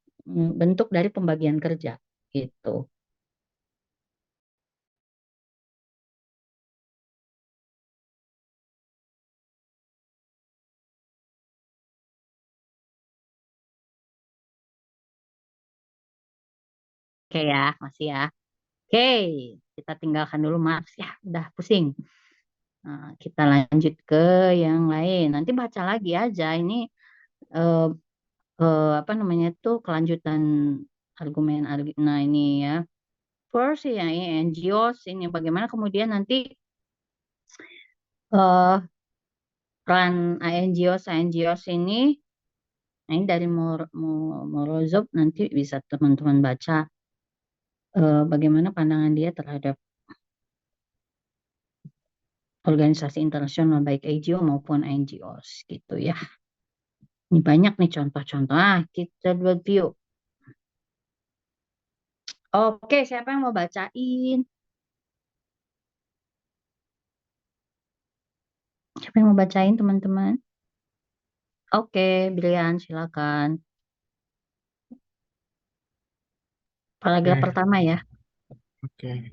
Speaker 1: bentuk dari pembagian kerja gitu. Oke ya, masih ya. Oke, kita tinggalkan dulu Marx ya, udah pusing. Nah, kita lanjut ke yang lain. Nanti baca lagi aja ini eh, apa namanya tuh kelanjutan argumen. Nah ini ya, first ya ini NGOs ini bagaimana kemudian nanti peran NGOs ini. Nah, ini dari Morozov nanti bisa teman-teman baca bagaimana pandangan dia terhadap organisasi internasional baik AGO maupun NGOs gitu ya. Ini banyak nih contoh-contoh. Kita review. Oke, siapa yang mau bacain? Siapa yang mau bacain teman-teman? Oke, Brilian silakan. Paragraf pertama ya.
Speaker 8: Oke.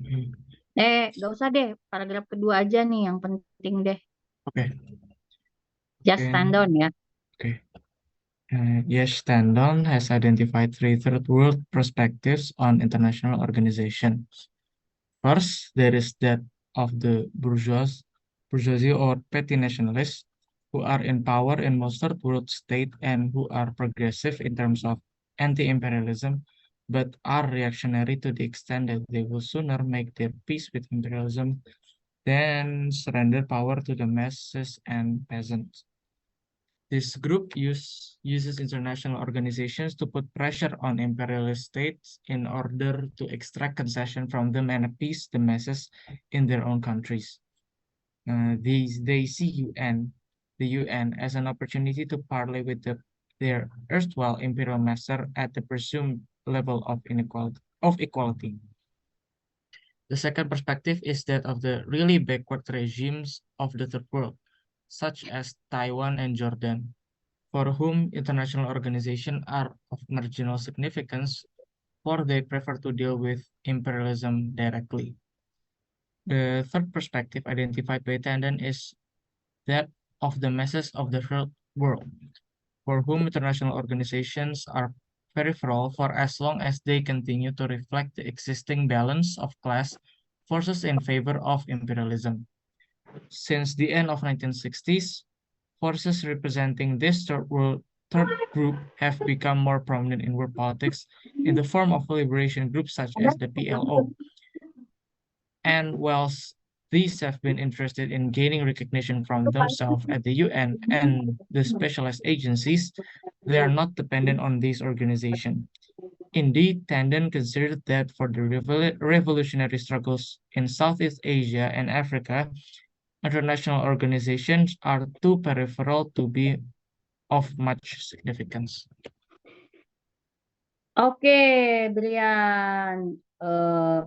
Speaker 1: Gak usah deh. Paragraf kedua aja nih yang penting deh.
Speaker 8: Oke.
Speaker 1: Just stand on ya.
Speaker 8: Okay. Yes, Stendhal has identified three third world perspectives on international organizations. First, there is that of the bourgeoisie or petty nationalists who are in power in most third world state and who are progressive in terms of anti-imperialism, but are reactionary to the extent that they will sooner make their peace with imperialism than surrender power to the masses and peasants. This group uses international organizations to put pressure on imperialist states in order to extract concession from them and appease the masses in their own countries. They see the UN as an opportunity to parley with their erstwhile imperial master at the presumed level of equality. The second perspective is that of the really backward regimes of the third world, such as Taiwan and Jordan, for whom international organizations are of marginal significance, for they prefer to deal with imperialism directly. The third perspective identified by Tandon is that of the masses of the third world, for whom international organizations are peripheral for as long as they continue to reflect the existing balance of class forces in favor of imperialism. Since the end of 1960s, forces representing this third group have become more prominent in world politics in the form of liberation groups such as the PLO. And whilst these have been interested in gaining recognition from themselves at the UN and the specialized agencies, They are not dependent on these organizations. Indeed, Tandon considered that for the revolutionary struggles in Southeast Asia and Africa, international organizations are too peripheral to be of much significance.
Speaker 1: Oke, Brian.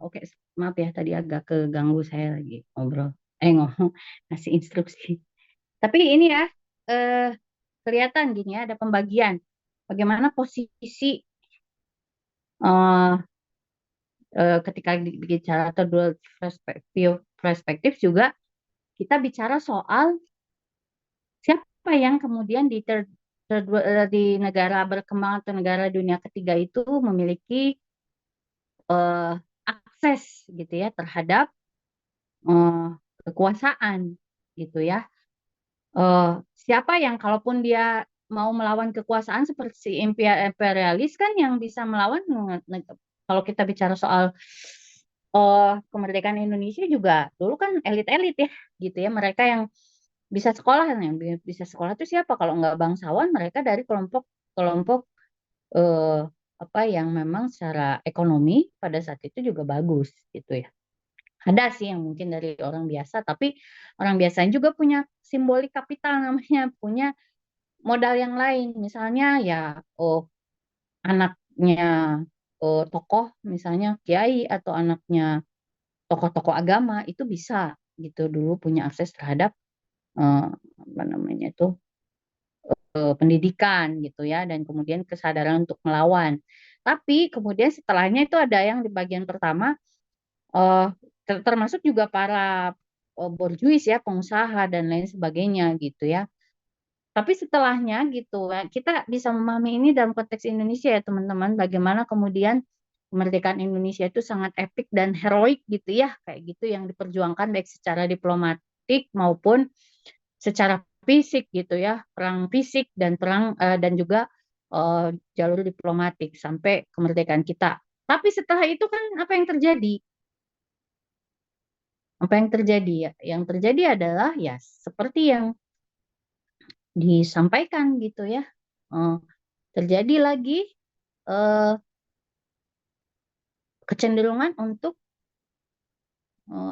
Speaker 1: Oke, maaf ya tadi agak keganggu saya lagi ngobrol. Ngomong ngasih instruksi. Tapi ini ya, eh, kelihatan gini ya, ada pembagian. Bagaimana posisi eh, ketika bicara third perspektif juga kita bicara soal siapa yang kemudian di negara berkembang atau negara dunia ketiga itu memiliki akses gitu ya terhadap kekuasaan gitu ya. Siapa yang kalaupun dia mau melawan kekuasaan seperti imperialis kan yang bisa melawan kalau kita bicara soal kemerdekaan Indonesia juga dulu kan elit-elit ya gitu ya, mereka yang bisa sekolah, yang bisa sekolah itu siapa kalau nggak bangsawan, mereka dari kelompok apa yang memang secara ekonomi pada saat itu juga bagus gitu ya. Ada sih yang mungkin dari orang biasa, tapi orang biasa juga punya simbolik kapital namanya, punya modal yang lain. Misalnya ya anaknya tokoh, misalnya kiai atau anaknya tokoh-tokoh agama itu bisa gitu dulu punya akses terhadap apa namanya itu pendidikan gitu ya, dan kemudian kesadaran untuk melawan. Tapi kemudian setelahnya itu ada yang di bagian pertama termasuk juga para borjuis ya, pengusaha dan lain sebagainya gitu ya. Tapi setelahnya gitu kita bisa memahami ini dalam konteks Indonesia ya teman-teman, bagaimana kemudian kemerdekaan Indonesia itu sangat epik dan heroik gitu ya, kayak gitu yang diperjuangkan baik secara diplomatik maupun secara fisik gitu ya, perang fisik dan perang dan juga jalur diplomatik sampai kemerdekaan kita. Tapi setelah itu kan apa yang terjadi? Apa yang terjadi ya? Yang terjadi adalah ya seperti yang disampaikan gitu ya. Terjadi lagi kecenderungan untuk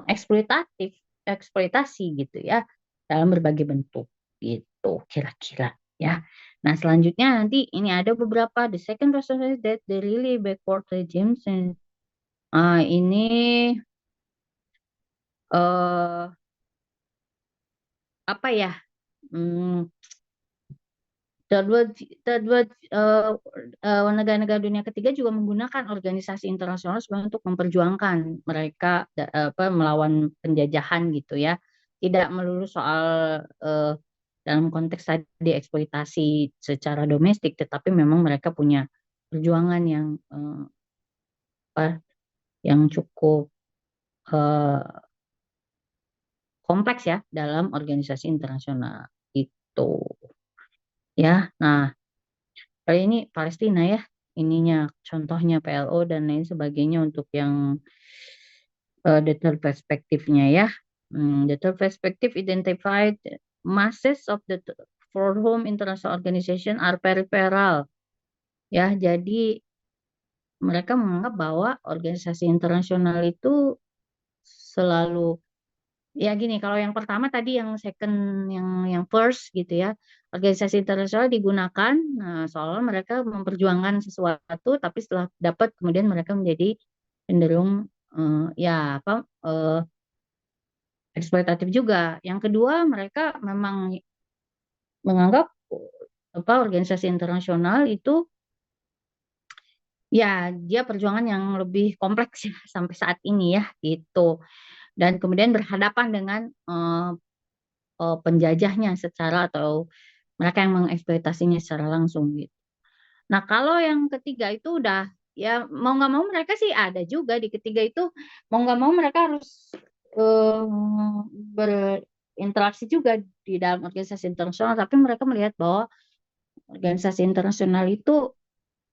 Speaker 1: eksploitasi gitu ya dalam berbagai bentuk gitu kira-kira ya. Nah, selanjutnya nanti ini ada beberapa the second resources that the really backward regimes and ini apa ya? Negara-negara dunia ketiga juga menggunakan organisasi internasional sebenarnya untuk memperjuangkan mereka melawan penjajahan gitu ya. Tidak melulu soal dalam konteks tadi eksploitasi secara domestik, tetapi memang mereka punya perjuangan yang cukup kompleks ya dalam organisasi internasional itu. Ya, nah kali ini Palestina ya, ininya contohnya PLO dan lain sebagainya untuk yang detail perspektifnya ya. Detail perspective identified masses of the for whom international organization are peripheral. Ya, jadi mereka menganggap bahwa organisasi internasional itu selalu ya gini, kalau yang pertama tadi yang second, yang first gitu ya, organisasi internasional digunakan, nah, soalnya mereka memperjuangkan sesuatu, tapi setelah dapat kemudian mereka menjadi cenderung ya apa eksploitatif juga. Yang kedua, mereka memang menganggap apa organisasi internasional itu ya dia perjuangan yang lebih kompleks ya sampai saat ini ya gitu. Dan kemudian berhadapan dengan penjajahnya secara atau mereka yang mengeksploitasinya secara langsung gitu. Nah, kalau yang ketiga itu udah ya mau nggak mau mereka sih ada juga di ketiga itu, mau nggak mau mereka harus berinteraksi juga di dalam organisasi internasional, tapi mereka melihat bahwa organisasi internasional itu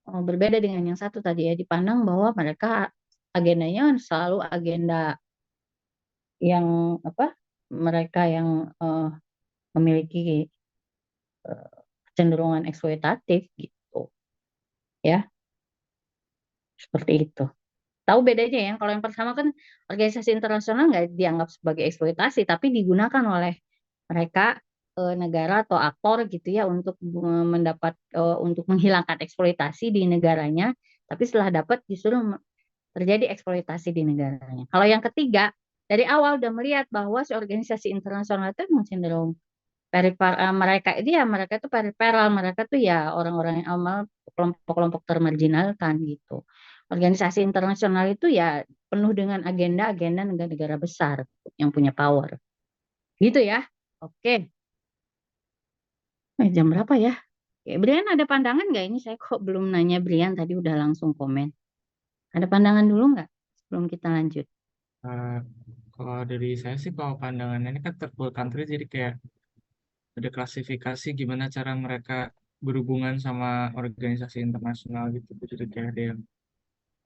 Speaker 1: berbeda dengan yang satu tadi ya, dipandang bahwa mereka agendanya selalu agenda yang apa mereka yang memiliki kecenderungan eksploitatif gitu ya, seperti itu. Tahu bedanya ya? Kalau yang pertama kan organisasi internasional nggak dianggap sebagai eksploitasi, tapi digunakan oleh mereka, negara atau aktor gitu ya, untuk untuk menghilangkan eksploitasi di negaranya. Tapi setelah dapat justru terjadi eksploitasi di negaranya. Kalau yang ketiga, dari awal udah melihat bahwa si organisasi internasional itu memang cenderung mereka itu periferal, mereka tuh ya orang-orang yang amal, kelompok-kelompok termarginalkan gitu. Organisasi internasional itu ya penuh dengan agenda-agenda negara-negara besar yang punya power. Gitu ya. Oke. Jam berapa ya? Brian ada pandangan nggak ini? Saya kok belum nanya Brian, tadi udah langsung komen. Ada pandangan dulu nggak sebelum kita lanjut?
Speaker 8: Kalau dari saya sih, kalau pandangannya ini kan third world country, jadi kayak ada klasifikasi gimana cara mereka berhubungan sama organisasi internasional gitu. Jadi kayak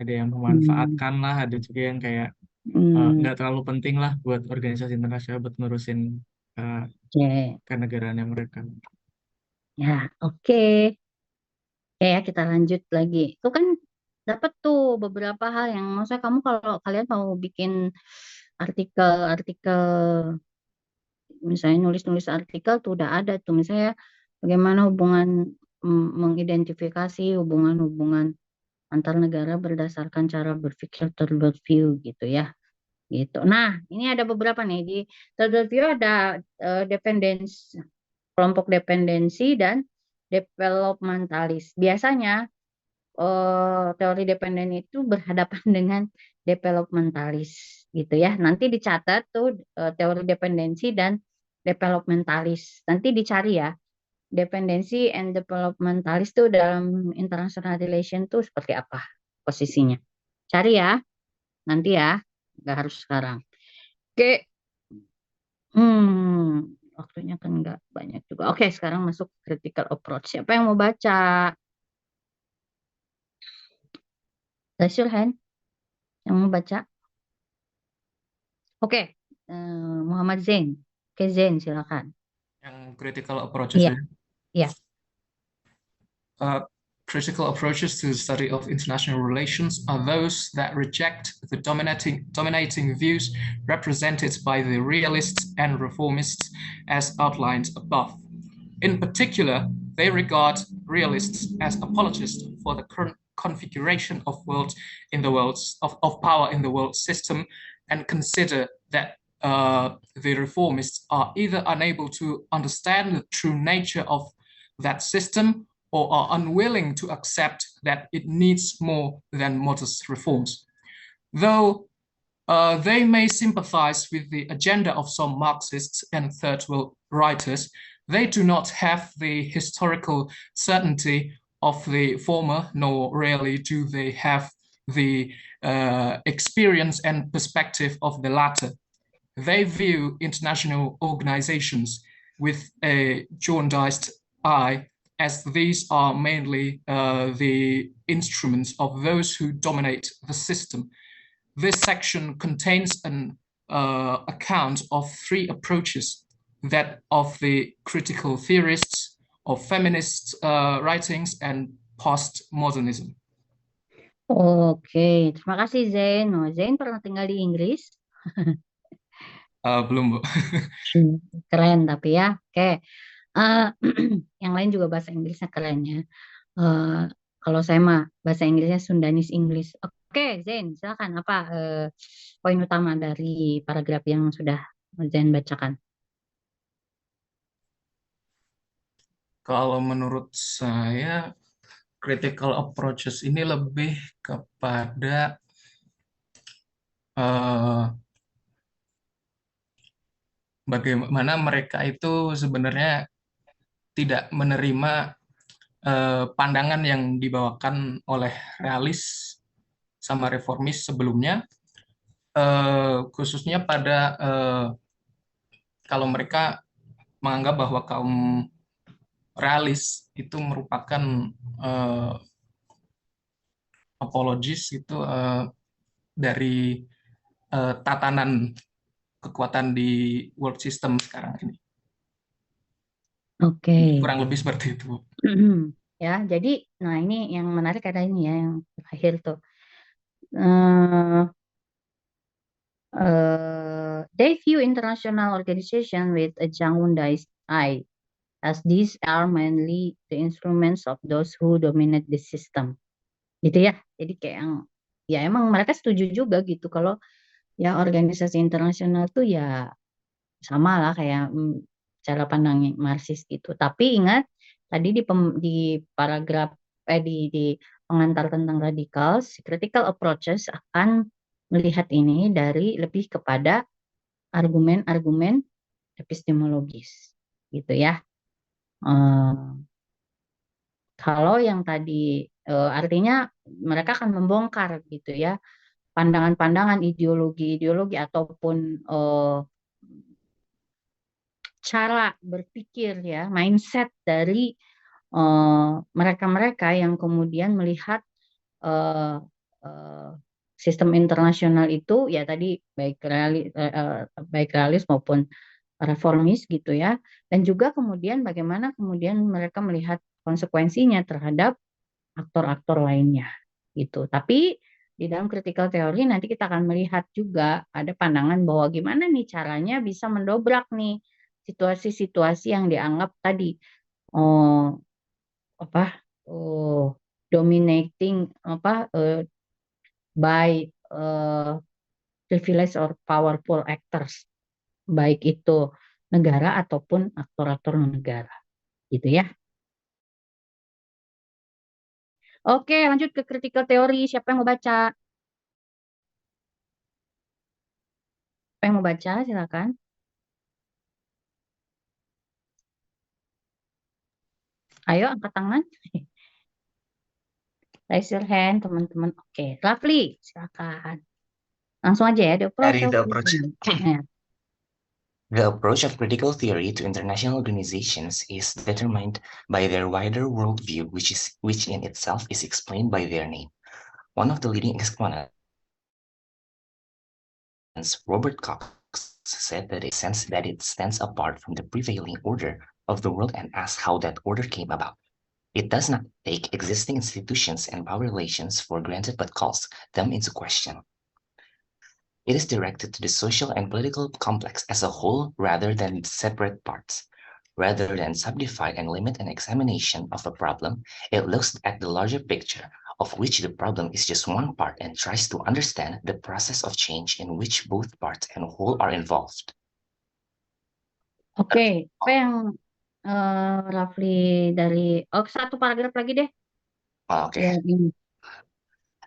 Speaker 8: ada yang memanfaatkan lah, ada juga yang kayak nggak terlalu penting lah buat organisasi internasional buat ngurusin
Speaker 1: Oke.
Speaker 8: kenegaraan mereka.
Speaker 1: Ya, oke. Ya, kita lanjut lagi. Itu kan dapat tuh beberapa hal yang maksudnya kamu kalau kalian mau bikin artikel-artikel, misalnya nulis-nulis artikel tuh udah ada tuh, misalnya bagaimana hubungan, mengidentifikasi hubungan-hubungan antar negara berdasarkan cara berpikir third world view gitu ya. Gitu. Nah, ini ada beberapa nih di third world view, ada dependensi, kelompok dependensi dan developmentalis. Biasanya teori dependen itu berhadapan dengan developmentalis gitu ya. Nanti dicatat tuh teori dependensi dan developmentalis. Nanti dicari ya, dependensi and developmentalis tuh dalam international relation tuh seperti apa posisinya. Cari ya, nanti ya, nggak harus sekarang. Oke, waktunya kan nggak banyak juga. Oke, sekarang masuk critical approach. Siapa yang mau baca? Raise your hand. Yang mau baca? Oke, Muhammad Zain. Oke, Zain, silakan.
Speaker 8: Yang critical approaches
Speaker 1: Iya, iya.
Speaker 11: Critical approaches to the study of international relations are those that reject the dominating views represented by the realists and reformists as outlined above. In particular, they regard realists as apologists for the current configuration of power in the world system, and consider that the reformists are either unable to understand the true nature of that system or are unwilling to accept that it needs more than modest reforms. Though they may sympathize with the agenda of some Marxists and third world writers, they do not have the historical certainty of the former, nor really do they have the experience and perspective of the latter. They view international organizations with a jaundiced eye, as these are mainly the instruments of those who dominate the system. This section contains an account of three approaches: that of the critical theorists, of feminist writings, and postmodernism.
Speaker 1: Oke, terima kasih Zain. Oh, Zain pernah tinggal di Inggris?
Speaker 11: Belum, Bu.
Speaker 1: Keren tapi ya. Oke. Yang lain juga bahasa Inggrisnya keren ya. Kalau saya mah bahasa Inggrisnya Sundanese English. Oke, Zain, silakan apa poin utama dari paragraf yang sudah Zain bacakan?
Speaker 11: Kalau menurut saya, critical approaches ini lebih kepada bagaimana mereka itu sebenarnya tidak menerima pandangan yang dibawakan oleh realis sama reformis sebelumnya, khususnya pada kalau mereka menganggap bahwa kaum realis itu merupakan apologis itu dari tatanan kekuatan di world system sekarang ini.
Speaker 1: Oke.
Speaker 11: Kurang lebih seperti itu.
Speaker 1: Ya, jadi, nah ini yang menarik ada ini ya, yang terakhir tuh. Eh, they view international organization with a Jangundai's eye, as these are mainly the instruments of those who dominate the system. Gitu ya. Jadi kayak yang, ya emang mereka setuju juga gitu kalau ya organisasi internasional tuh ya sama lah kayak cara pandang Marxis gitu. Tapi ingat tadi di paragraf di pengantar tentang radicals, critical approaches akan melihat ini dari lebih kepada argumen-argumen epistemologis gitu ya. Kalau yang tadi artinya mereka akan membongkar gitu ya pandangan-pandangan ideologi-ideologi ataupun cara berpikir ya, mindset dari mereka-mereka yang kemudian melihat eh, eh, sistem internasional itu ya tadi baik realis maupun reformis gitu ya, dan juga kemudian bagaimana kemudian mereka melihat konsekuensinya terhadap aktor-aktor lainnya gitu. Tapi di dalam critical theory nanti kita akan melihat juga ada pandangan bahwa gimana nih caranya bisa mendobrak nih situasi-situasi yang dianggap tadi oh, dominating by privileged or powerful actors, baik itu negara ataupun aktor-aktor non negara gitu ya. Oke, lanjut ke critical theory. Siapa yang mau baca? Siapa yang mau baca? Silakan. Ayo angkat tangan. Raise your hand, teman-teman. Oke, Rafli, silakan. Langsung aja ya, the approach
Speaker 12: Dari
Speaker 1: of
Speaker 12: the approach,
Speaker 1: Ya.
Speaker 12: the approach of critical theory to international organizations is determined by their wider worldview, which in itself is explained by their name. One of the leading exponents, Robert Cox, said that it stands apart from the prevailing order of the world and asks how that order came about. It does not take existing institutions and power relations for granted, but calls them into question. It is directed to the social and political complex as a whole rather than separate parts. Rather than subdivide and limit an examination of a problem, it looks at the larger picture, of which the problem is just one part, and tries to understand the process of change in which both parts and whole are involved.
Speaker 1: Oke, apa yang Rafli dari satu paragraf lagi deh.
Speaker 12: Okay.
Speaker 1: Ya, ini.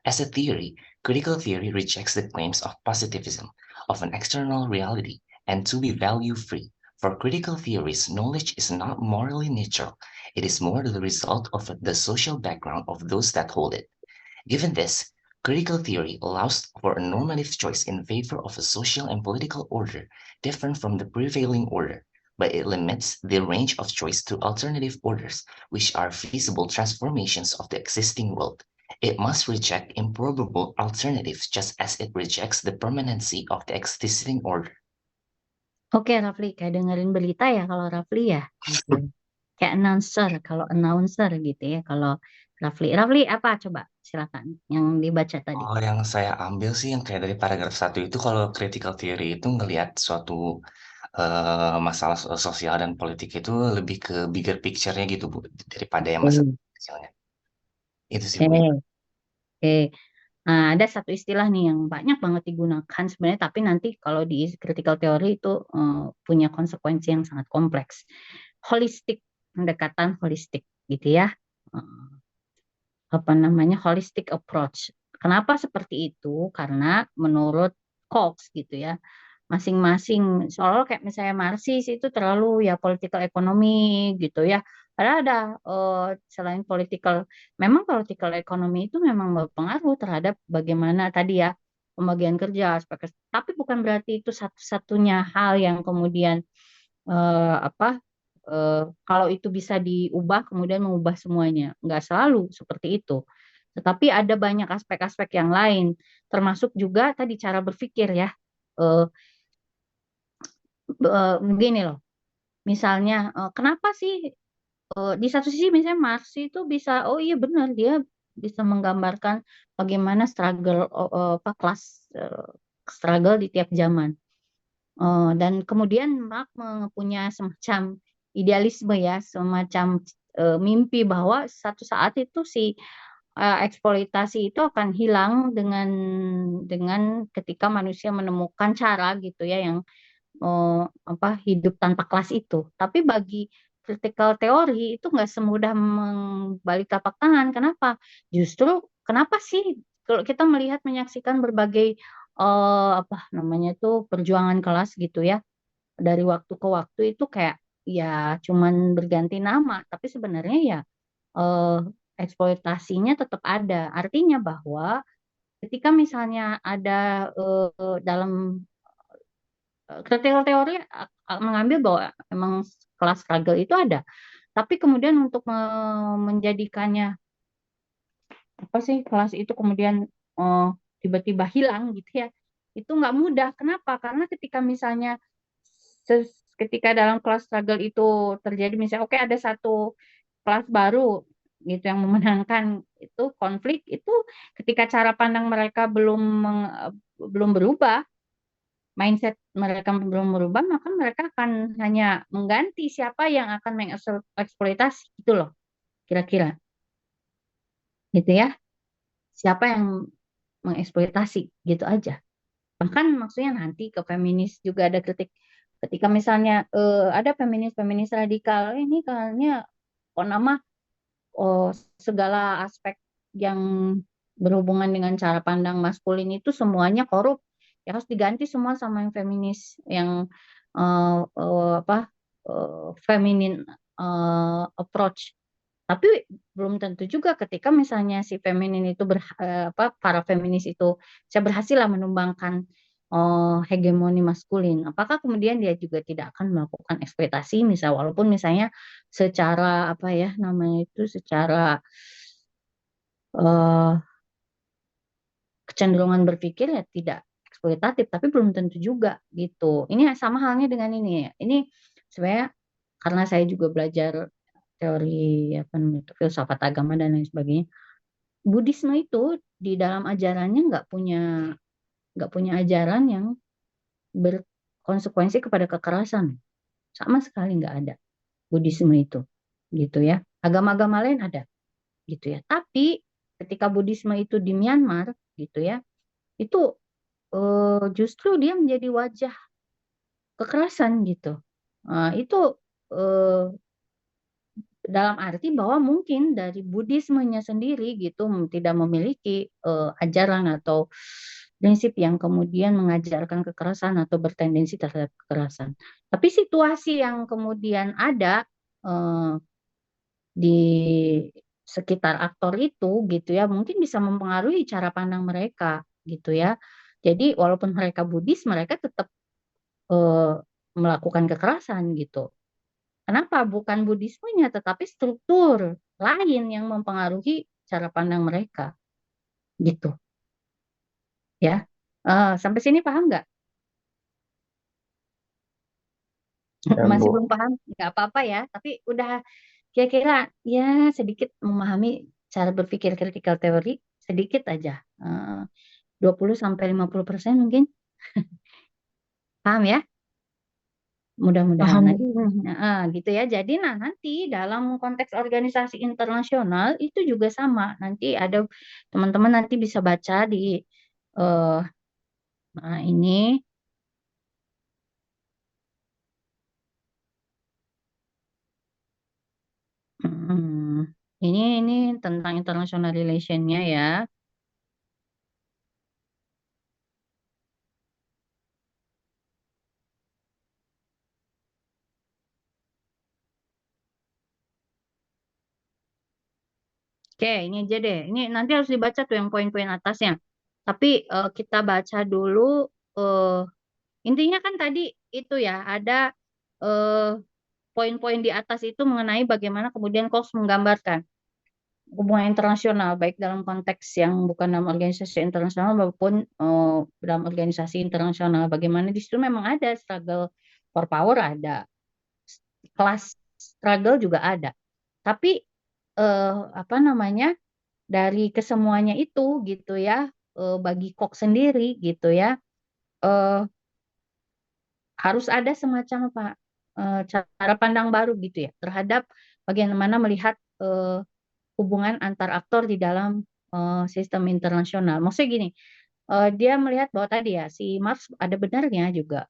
Speaker 12: As a theory, critical theory rejects the claims of positivism, of an external reality, and to be value-free. For critical theories, knowledge is not morally neutral. It is more the result of the social background of those that hold it. Given this, critical theory allows for a normative choice in favor of a social and political order different from the prevailing order, but it limits the range of choice to alternative orders, which are feasible transformations of the existing world. It must reject improbable alternatives just as it rejects the permanency of the existing order.
Speaker 1: Oke, Rafli, kayak dengerin berita ya kalau Rafli ya. Gitu. Kayak announcer gitu ya kalau Rafli. Rafli apa coba? Silakan yang dibaca tadi.
Speaker 12: Oh, yang saya ambil sih yang kayak dari paragraf 1 itu kalau critical theory itu ngelihat suatu masalah sosial dan politik itu lebih ke bigger picture-nya gitu, Bu, daripada yang masalah kecilnya. Itu sih, Bu.
Speaker 1: Oke. Nah, ada satu istilah nih yang banyak banget digunakan sebenarnya, tapi nanti kalau di critical theory itu punya konsekuensi yang sangat kompleks. Holistik, pendekatan holistik gitu ya. Holistic approach. Kenapa seperti itu? Karena menurut Cox gitu ya, masing-masing soal kayak misalnya Marxis itu terlalu ya political ekonomi gitu ya. Padahal ada selain memang political ekonomi itu memang berpengaruh terhadap bagaimana tadi ya pembagian kerja, tapi bukan berarti itu satu-satunya hal yang kemudian kalau itu bisa diubah kemudian mengubah semuanya. Nggak selalu seperti itu. Tetapi ada banyak aspek-aspek yang lain, termasuk juga tadi cara berpikir ya. Begini loh, misalnya kenapa sih di satu sisi misalnya Marx itu bisa, oh iya benar dia bisa menggambarkan bagaimana struggle apa kelas struggle di tiap zaman. Dan kemudian Marx mempunyai semacam idealisme ya, semacam mimpi bahwa satu saat itu si eksploitasi itu akan hilang dengan ketika manusia menemukan cara gitu ya yang hidup tanpa kelas itu. Tapi bagi critical teori itu nggak semudah membalik telapak tangan. Kenapa? Justru kenapa sih kalau kita melihat menyaksikan berbagai perjuangan kelas gitu ya dari waktu ke waktu itu kayak ya cuman berganti nama, tapi sebenarnya ya eh, eksploitasinya tetap ada. Artinya bahwa ketika misalnya ada dalam critical teori mengambil bahwa memang kelas struggle itu ada, tapi kemudian untuk menjadikannya apa sih kelas itu kemudian tiba-tiba hilang gitu ya, itu nggak mudah. Kenapa? Karena ketika misalnya ketika dalam kelas struggle itu terjadi misalnya oke ada satu kelas baru gitu yang memenangkan itu konflik itu ketika cara pandang mereka belum berubah, mindset mereka belum berubah, maka mereka akan hanya mengganti siapa yang akan mengeksploitasi gitu loh, kira-kira gitu ya, siapa yang mengeksploitasi gitu aja. Bahkan maksudnya nanti ke feminis juga ada kritik ketika misalnya ada feminis radikal ini kayaknya nama segala aspek yang berhubungan dengan cara pandang maskulin itu semuanya korup, ya harus diganti semua sama yang feminis yang feminin approach. Tapi belum tentu juga ketika misalnya si feminin itu para feminis itu bisa berhasil lah menumbangkan hegemoni maskulin. Apakah kemudian dia juga tidak akan melakukan eksploitasi walaupun misalnya secara secara kecenderungan berpikir ya tidak eksploitatif, tapi belum tentu juga gitu. Ini sama halnya dengan ini ya. Ini sebenarnya karena saya juga belajar teori filsafat agama dan lain sebagainya. Buddhisme itu di dalam ajarannya nggak punya ajaran yang berkonsekuensi kepada kekerasan, sama sekali nggak ada Buddhisme itu, gitu ya. Agama-agama lain ada, gitu ya. Tapi ketika Buddhisme itu di Myanmar, gitu ya, itu justru dia menjadi wajah kekerasan gitu. Itu dalam arti bahwa mungkin dari Buddhismenya sendiri gitu tidak memiliki ajaran atau prinsip yang kemudian mengajarkan kekerasan atau bertendensi terhadap kekerasan. Tapi situasi yang kemudian ada di sekitar aktor itu gitu ya mungkin bisa mempengaruhi cara pandang mereka gitu ya. Jadi walaupun mereka Buddhis mereka tetap melakukan kekerasan gitu. Kenapa? Bukan Buddhismenya, tetapi struktur lain yang mempengaruhi cara pandang mereka. Gitu. Ya. Sampai sini paham nggak?
Speaker 5: Ya,
Speaker 1: Masih
Speaker 5: Bu.
Speaker 1: belum paham? Nggak apa-apa ya. Tapi udah kira-kira ya sedikit memahami cara berpikir critical theory. Sedikit aja. 20-50% mungkin. Paham ya? Mudah-mudahan
Speaker 3: Paham,
Speaker 1: nanti
Speaker 3: Bu.
Speaker 1: gitu ya. Jadi nanti dalam konteks organisasi internasional itu juga sama. Nanti ada teman-teman nanti bisa baca di ini ini tentang international relation-nya ya. Oke, ini aja deh. Ini nanti harus dibaca tuh yang poin-poin atasnya. Tapi kita baca dulu. Intinya kan tadi itu ya, ada poin-poin di atas itu mengenai bagaimana kemudian Cox menggambarkan hubungan internasional, baik dalam konteks yang bukan dalam organisasi internasional maupun dalam organisasi internasional. Bagaimana di situ memang ada struggle for power, ada class struggle juga ada. Tapi apa namanya, dari kesemuanya itu gitu ya, bagi Cox sendiri gitu ya, eh, harus ada semacam apa, cara pandang baru gitu ya terhadap bagaimana melihat hubungan antar aktor di dalam sistem internasional. Maksudnya gini, dia melihat bahwa tadi ya si Marx ada benarnya juga,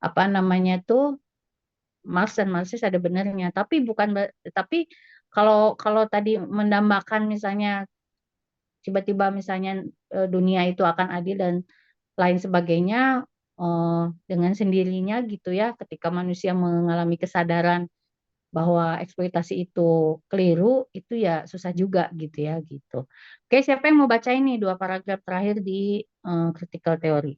Speaker 1: apa namanya tuh, Marx dan Marxis ada benarnya, tapi bukan tapi kalau kalau tadi mendambakan misalnya tiba-tiba misalnya dunia itu akan adil dan lain sebagainya, dengan sendirinya gitu ya, ketika manusia mengalami kesadaran bahwa eksploitasi itu keliru, itu ya susah juga gitu ya gitu. Oke, siapa yang mau baca ini dua paragraf terakhir di critical theory?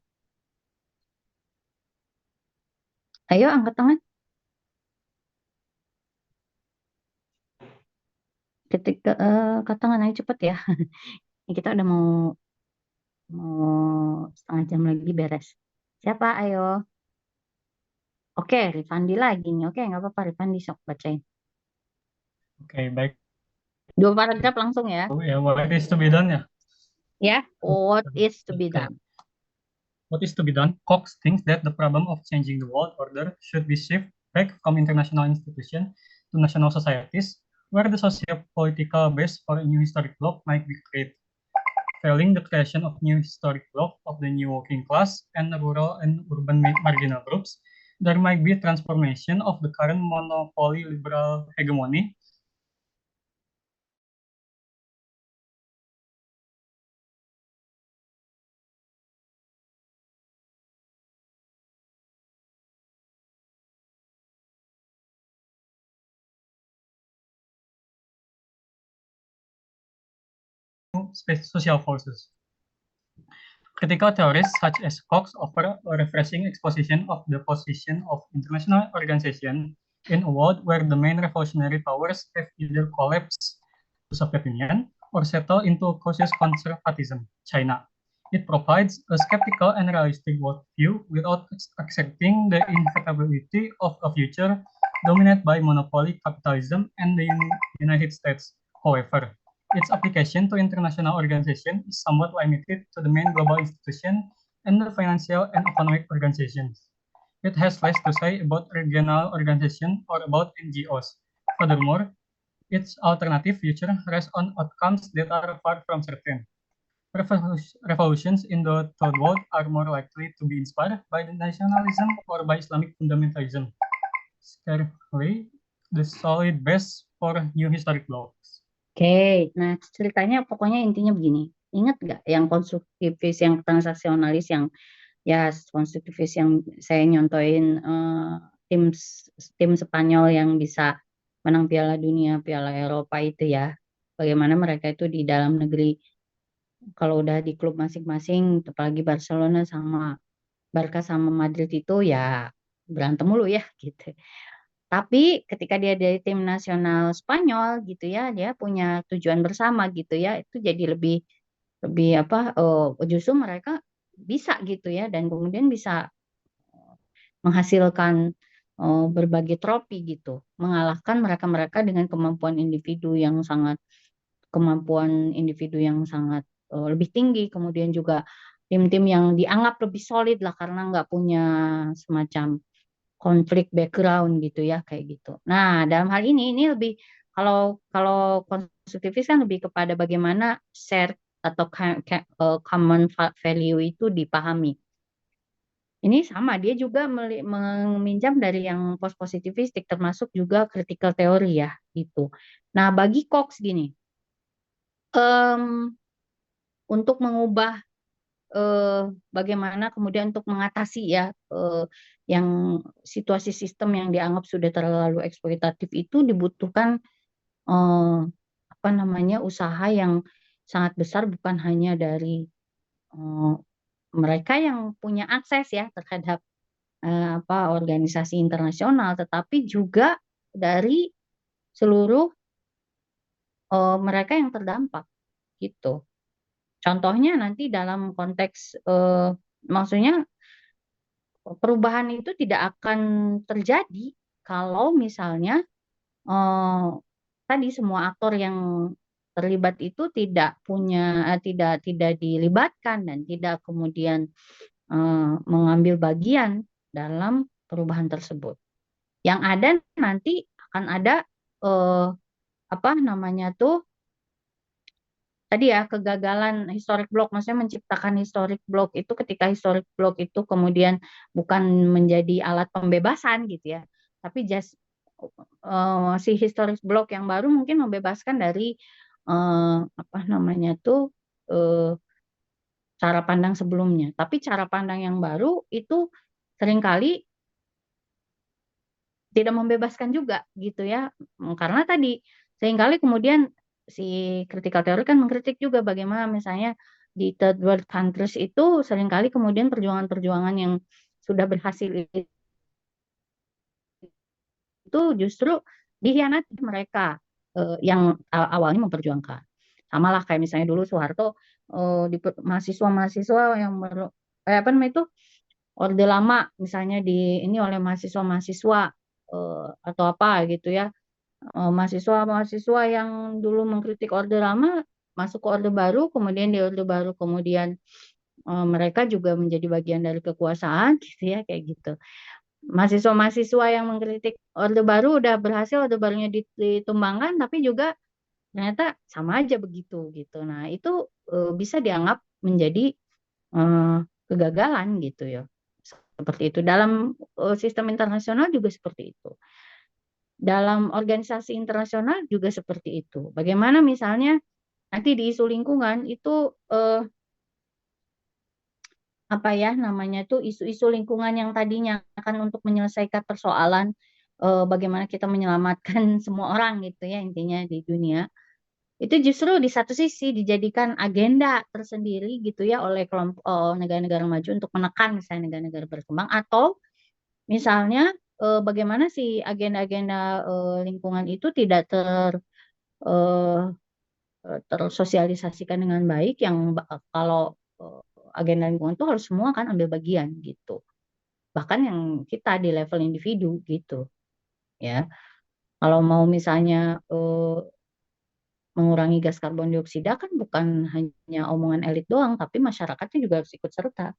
Speaker 1: Ayo angkat tangan. Ketika angkat tangan ayo cepet ya. Ini kita udah mau setengah jam lagi beres. Siapa? Ayo. Oke, Rifandi lagi nih. Oke, nggak apa-apa Rifandi sok bacain.
Speaker 8: Oke, baik.
Speaker 1: Dua paragraf langsung ya.
Speaker 8: Ya, what is to be done ya?
Speaker 1: Ya, what is to be done?
Speaker 8: What is to be done? Cox thinks that the problem of changing the world order should be shifted back from international institutions to national societies, where the socio-political base for a new historic bloc might be created. Failing the creation of new historic bloc of the new working class and rural and urban marginal groups, there might be transformation of the current monopoly liberal hegemony social forces. Critical theorists such as Cox offer a refreshing exposition of the position of international organizations in a world where the main revolutionary powers have either collapsed to Soviet Union or settled into cautious conservatism, China. It provides a skeptical and realistic worldview without accepting the inevitability of a future dominated by monopoly capitalism and the United States. However, its application to international organizations is somewhat limited to the main global institutions and the financial and economic organizations. It has less to say about regional organizations or about NGOs. Furthermore, its alternative future rests on outcomes that are far from certain. Revolutions in the third world are more likely to be inspired by the nationalism or by Islamic fundamentalism. Scarcely the solid base for new historic blocks.
Speaker 1: Oke, nah ceritanya pokoknya intinya begini. Ingat nggak yang konstruktivis, yang transaksionalis, yang ya konstruktivis yang saya nyontoin tim Spanyol yang bisa menang Piala Dunia, Piala Eropa itu ya. Bagaimana mereka itu di dalam negeri kalau udah di klub masing-masing, apalagi Barcelona sama Barca sama Madrid itu ya berantem mulu ya gitu. Tapi ketika dia dari tim nasional Spanyol gitu ya, dia punya tujuan bersama gitu ya, itu jadi lebih lebih apa? Justru mereka bisa gitu ya, dan kemudian bisa menghasilkan berbagai trofi gitu, mengalahkan mereka-mereka dengan kemampuan individu yang sangat lebih tinggi, kemudian juga tim-tim yang dianggap lebih solid lah karena nggak punya semacam konflik background gitu ya kayak gitu. Nah, dalam hal ini lebih kalau kalau konstruktivis kan lebih kepada bagaimana share atau common value itu dipahami. Ini sama, dia juga meminjam dari yang post-positivistik termasuk juga critical theory ya gitu. Nah, bagi Cox gini, untuk mengubah bagaimana kemudian untuk mengatasi ya yang situasi sistem yang dianggap sudah terlalu eksploitatif itu dibutuhkan apa namanya usaha yang sangat besar, bukan hanya dari mereka yang punya akses ya terhadap apa organisasi internasional, tetapi juga dari seluruh mereka yang terdampak gitu. Contohnya nanti dalam konteks maksudnya perubahan itu tidak akan terjadi kalau misalnya tadi semua aktor yang terlibat itu tidak dilibatkan dan tidak kemudian mengambil bagian dalam perubahan tersebut. Yang ada nanti akan ada apa namanya tuh tadi ya, kegagalan historic block, maksudnya menciptakan historic block itu ketika historic block itu kemudian bukan menjadi alat pembebasan gitu ya, tapi just si historic block yang baru mungkin membebaskan dari apa namanya tuh cara pandang sebelumnya. Tapi cara pandang yang baru itu seringkali tidak membebaskan juga gitu ya, karena tadi seringkali kemudian si critical theory kan mengkritik juga bagaimana misalnya di third world countries itu seringkali kemudian perjuangan-perjuangan yang sudah berhasil itu justru dikhianati mereka yang awalnya memperjuangkan. Sama lah kayak misalnya dulu Soeharto di mahasiswa-mahasiswa yang apa namanya itu Orde Lama misalnya ini oleh mahasiswa-mahasiswa atau apa gitu ya. Mahasiswa-mahasiswa yang dulu mengkritik Orde Lama masuk ke Orde Baru, kemudian di Orde Baru kemudian mereka juga menjadi bagian dari kekuasaan gitu ya, kayak gitu. Mahasiswa-mahasiswa yang mengkritik Orde Baru udah berhasil Orde Barunya ditumbangkan, tapi juga ternyata sama aja begitu gitu. Nah itu bisa dianggap menjadi kegagalan gitu ya. Seperti itu dalam sistem internasional juga seperti itu. Dalam organisasi internasional juga seperti itu. Bagaimana misalnya nanti di isu lingkungan itu apa ya namanya tuh isu-isu lingkungan yang tadinya akan untuk menyelesaikan persoalan bagaimana kita menyelamatkan semua orang gitu ya intinya di dunia. Itu justru di satu sisi dijadikan agenda tersendiri gitu ya oleh kelompok negara-negara maju untuk menekan misalnya negara-negara berkembang, atau misalnya bagaimana si agenda-agenda lingkungan itu tidak tersosialisasikan dengan baik, yang kalau agenda lingkungan itu harus semua kan ambil bagian gitu. Bahkan yang kita di level individu gitu ya. Kalau mau misalnya mengurangi gas karbon dioksida kan bukan hanya omongan elit doang, tapi masyarakatnya juga harus ikut serta.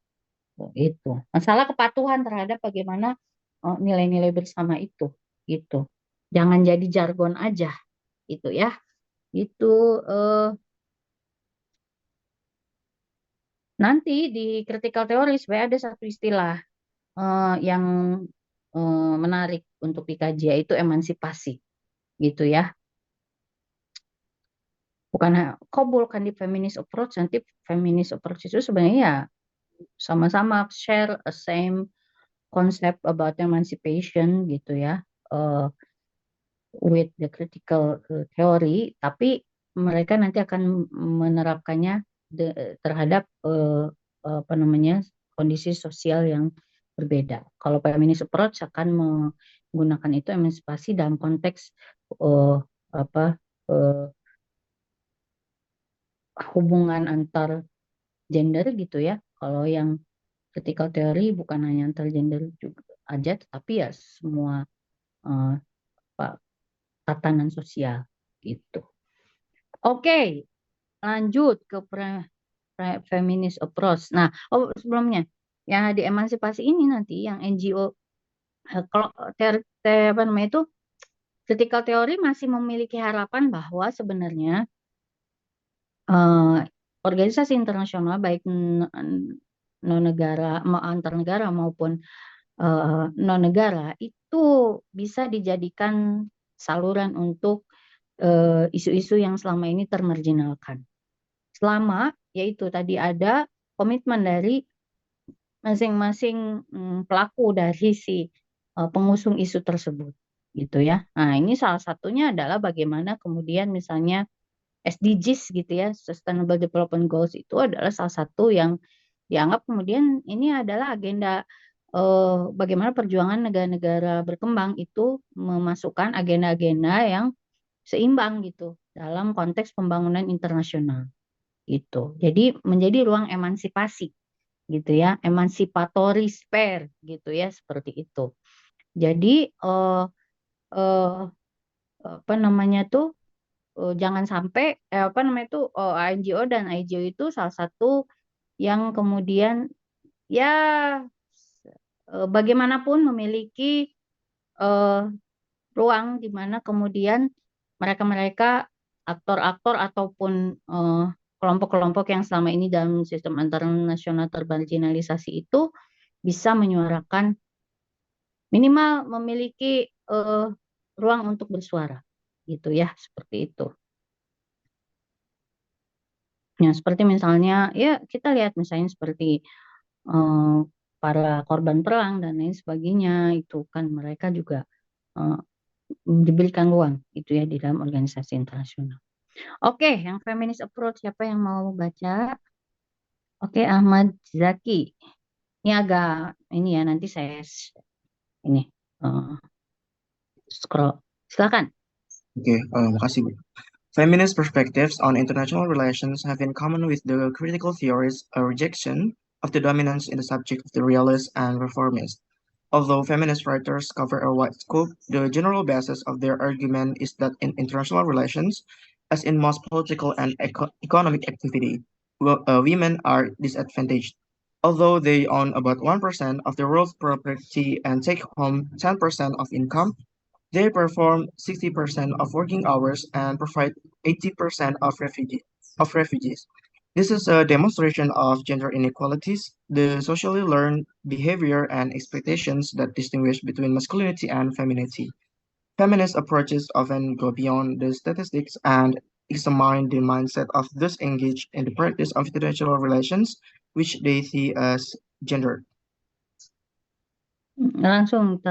Speaker 1: Itu masalah kepatuhan terhadap bagaimana nilai-nilai bersama itu gitu. Jangan jadi jargon aja gitu ya. Itu nanti di critical theory sebenarnya ada satu istilah yang menarik untuk dikaji, yaitu emansipasi gitu ya. Bukan bukan di feminist approach, nanti feminist approach itu sebenarnya ya sama-sama share a same concept about emancipation gitu ya, with the critical theory, tapi mereka nanti akan menerapkannya terhadap apa namanya kondisi sosial yang berbeda. Kalau feminist approach akan menggunakan itu emansipasi dalam konteks apa hubungan antar gender gitu ya. Kalau yang critical theory bukan hanya antar gender juga aja, tetapi ya semua tatanan sosial gitu. Oke, lanjut ke feminist approach. Nah, sebelumnya ya di emansipasi ini nanti yang NGO kalau apa namanya itu critical theory masih memiliki harapan bahwa sebenarnya organisasi internasional baik non negara antar negara maupun non negara itu bisa dijadikan saluran untuk isu-isu yang selama ini termarginalkan. Selama yaitu tadi ada komitmen dari masing-masing pelaku dari si pengusung isu tersebut gitu ya. Nah, ini salah satunya adalah bagaimana kemudian misalnya SDGs gitu ya, Sustainable Development Goals itu adalah salah satu yang dianggap kemudian ini adalah agenda bagaimana perjuangan negara-negara berkembang itu memasukkan agenda-agenda yang seimbang gitu dalam konteks pembangunan internasional gitu. Jadi menjadi ruang emansipasi gitu ya, emancipatory sphere gitu ya, seperti itu. Jadi eh, apa namanya tuh jangan sampai apa namanya tuh NGO dan IGO itu salah satu yang kemudian ya bagaimanapun memiliki eh, ruang di mana kemudian mereka-mereka aktor-aktor ataupun kelompok-kelompok yang selama ini dalam sistem internasional termarginalisasi itu bisa menyuarakan minimal memiliki ruang untuk bersuara gitu ya seperti itu. Ya seperti misalnya ya kita lihat misalnya seperti eh, para korban perang dan lain sebagainya itu kan mereka juga eh, diberikan ruang itu ya di dalam organisasi internasional. Oke, yang feminist approach siapa yang mau baca? Oke, Ahmad Zaki. Ini agak ini ya nanti saya ini eh, scroll. Silakan.
Speaker 5: Okay, makasih, Bu. Feminist perspectives on international relations have in common with the critical theories a rejection of the dominance in the subject of the realist and reformist. Although feminist writers cover a wide scope, the general basis of their argument is that in international relations, as in most political and economic activity, women are disadvantaged. Although they own about 1% of the world's property and take home 10% of income, they perform 60% of working hours and provide 80% of refugees. This is a demonstration of gender inequalities, the socially learned behavior and expectations that distinguish between masculinity and femininity. Feminist approaches often go beyond the statistics and examine the mindset of those engaged in the practice of international relations, which they see as gendered.
Speaker 1: Langsung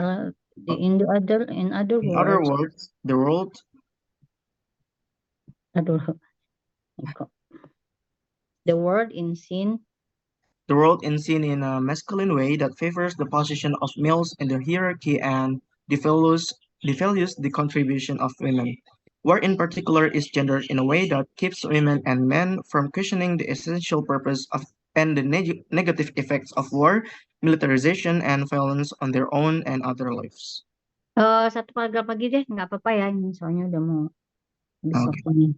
Speaker 1: in other
Speaker 5: In other words, the world
Speaker 1: in scene.
Speaker 5: The world is seen in a masculine way that favors the position of males in the hierarchy and devalues the contribution of women. War in particular is gendered in a way that keeps women and men from questioning the essential purpose of and the negative effects of war, militarization, and violence on their own and other lives.
Speaker 1: Satu paragraf lagi deh, nggak apa-apa ya, ini soalnya udah mau habis waktunya.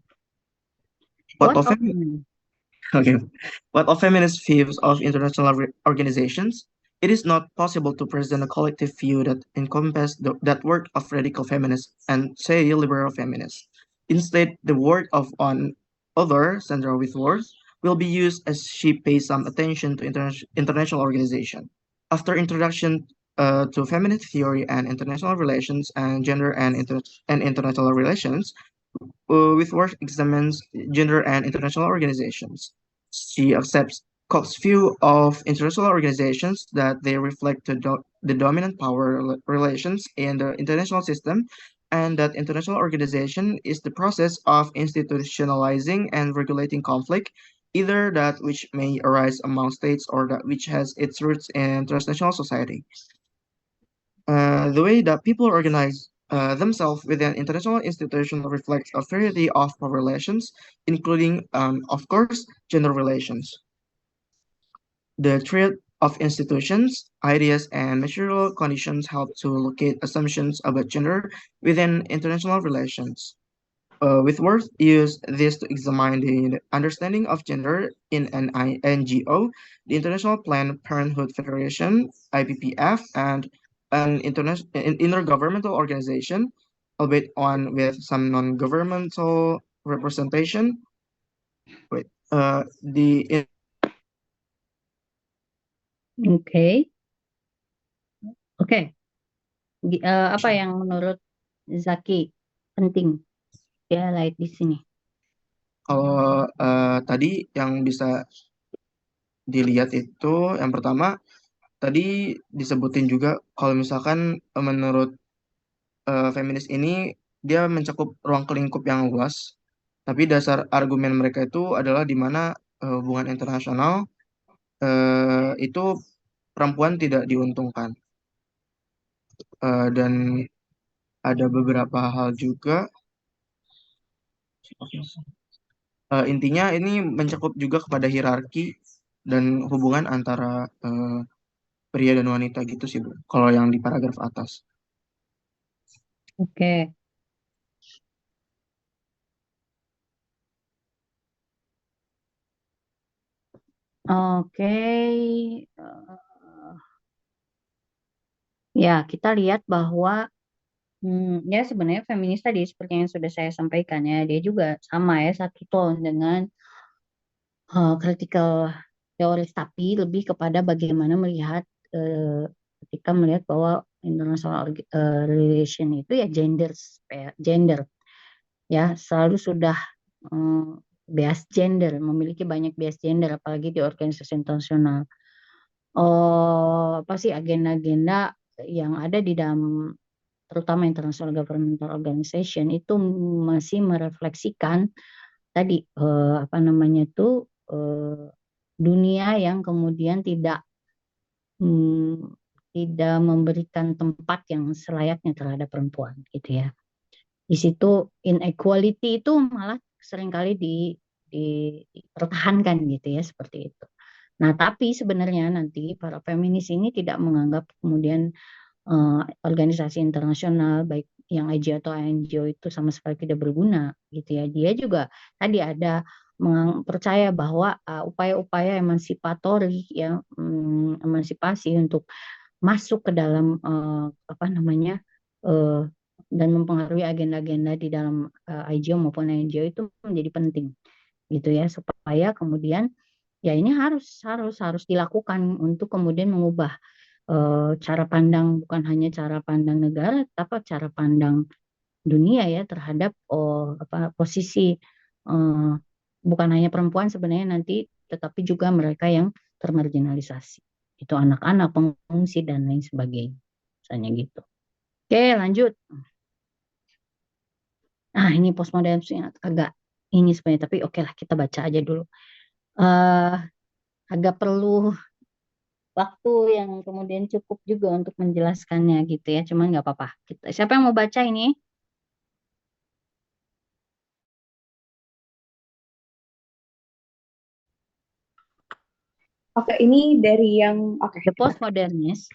Speaker 5: What of feminist views of international organizations? It is not possible to present a collective view that encompasses that work of radical feminists and, say, liberal feminists. Instead, the work of one other, Sandra Whitworth, will be used as she pays some attention to international organization. After introduction to feminist theory and international relations and gender and international relations, Whitworth examines gender and international organizations. She accepts Koch's view of international organizations that they reflect the dominant power relations in the international system, and that international organization is the process of institutionalizing and regulating conflict, either that which may arise among states or that which has its roots in transnational society. The way that people organize themselves within international institutions reflects a variety of power relations, including, of course, gender relations. The thread of institutions, ideas, and material conditions help to locate assumptions about gender within international relations. Whitworth used this to examine the understanding of gender in an NGO, the International Planned Parenthood Federation, IPPF, and an intergovernmental organization, albeit one with some non-governmental representation.
Speaker 1: Oke. Apa yang menurut Zaki penting light di sini?
Speaker 5: Kalau tadi yang bisa dilihat itu yang pertama tadi disebutin juga kalau misalkan menurut feminis ini dia mencakup ruang lingkup yang luas, tapi dasar argumen mereka itu adalah di mana hubungan internasional itu perempuan tidak diuntungkan. Dan ada beberapa hal juga. Intinya ini mencakup juga kepada hierarki dan hubungan antara pria dan wanita gitu sih, Bu. Kalau yang di paragraf atas.
Speaker 1: Oke. Oke. Ya, kita lihat bahwa ya sebenarnya feminis tadi seperti yang sudah saya sampaikan ya, dia juga sama ya satu tone dengan critical teoris, tapi lebih kepada bagaimana melihat ketika melihat bahwa international relation itu ya gender ya selalu sudah bias gender, memiliki banyak bias gender apalagi di organisasi internasional. Apa sih agenda-agenda yang ada di dalam terutama International Governmental Organization itu masih merefleksikan tadi apa namanya itu dunia yang kemudian tidak memberikan tempat yang selayaknya terhadap perempuan gitu ya. Di situ inequality itu malah seringkali dipertahankan gitu ya seperti itu. Nah, tapi sebenarnya nanti para feminis ini tidak menganggap kemudian organisasi internasional baik yang IGO atau NGO itu sama sekali tidak berguna gitu ya. Dia juga tadi ada percaya bahwa upaya-upaya emansipatory ya emansipasi untuk masuk ke dalam apa namanya dan mempengaruhi agenda-agenda di dalam IGO maupun NGO itu menjadi penting gitu ya supaya kemudian ya ini harus dilakukan untuk kemudian mengubah cara pandang bukan hanya cara pandang negara tapi cara pandang dunia ya terhadap posisi bukan hanya perempuan sebenarnya nanti tetapi juga mereka yang termarginalisasi itu anak-anak pengungsi dan lain sebagainya misalnya gitu. Oke lanjut. Nah ini postmodernisme agak ini sebenarnya tapi oke lah kita baca aja dulu. Agak perlu waktu yang kemudian cukup juga untuk menjelaskannya gitu ya. Cuman nggak apa-apa. Siapa yang mau baca ini?
Speaker 13: Oke, ini dari yang
Speaker 1: The postmodernist.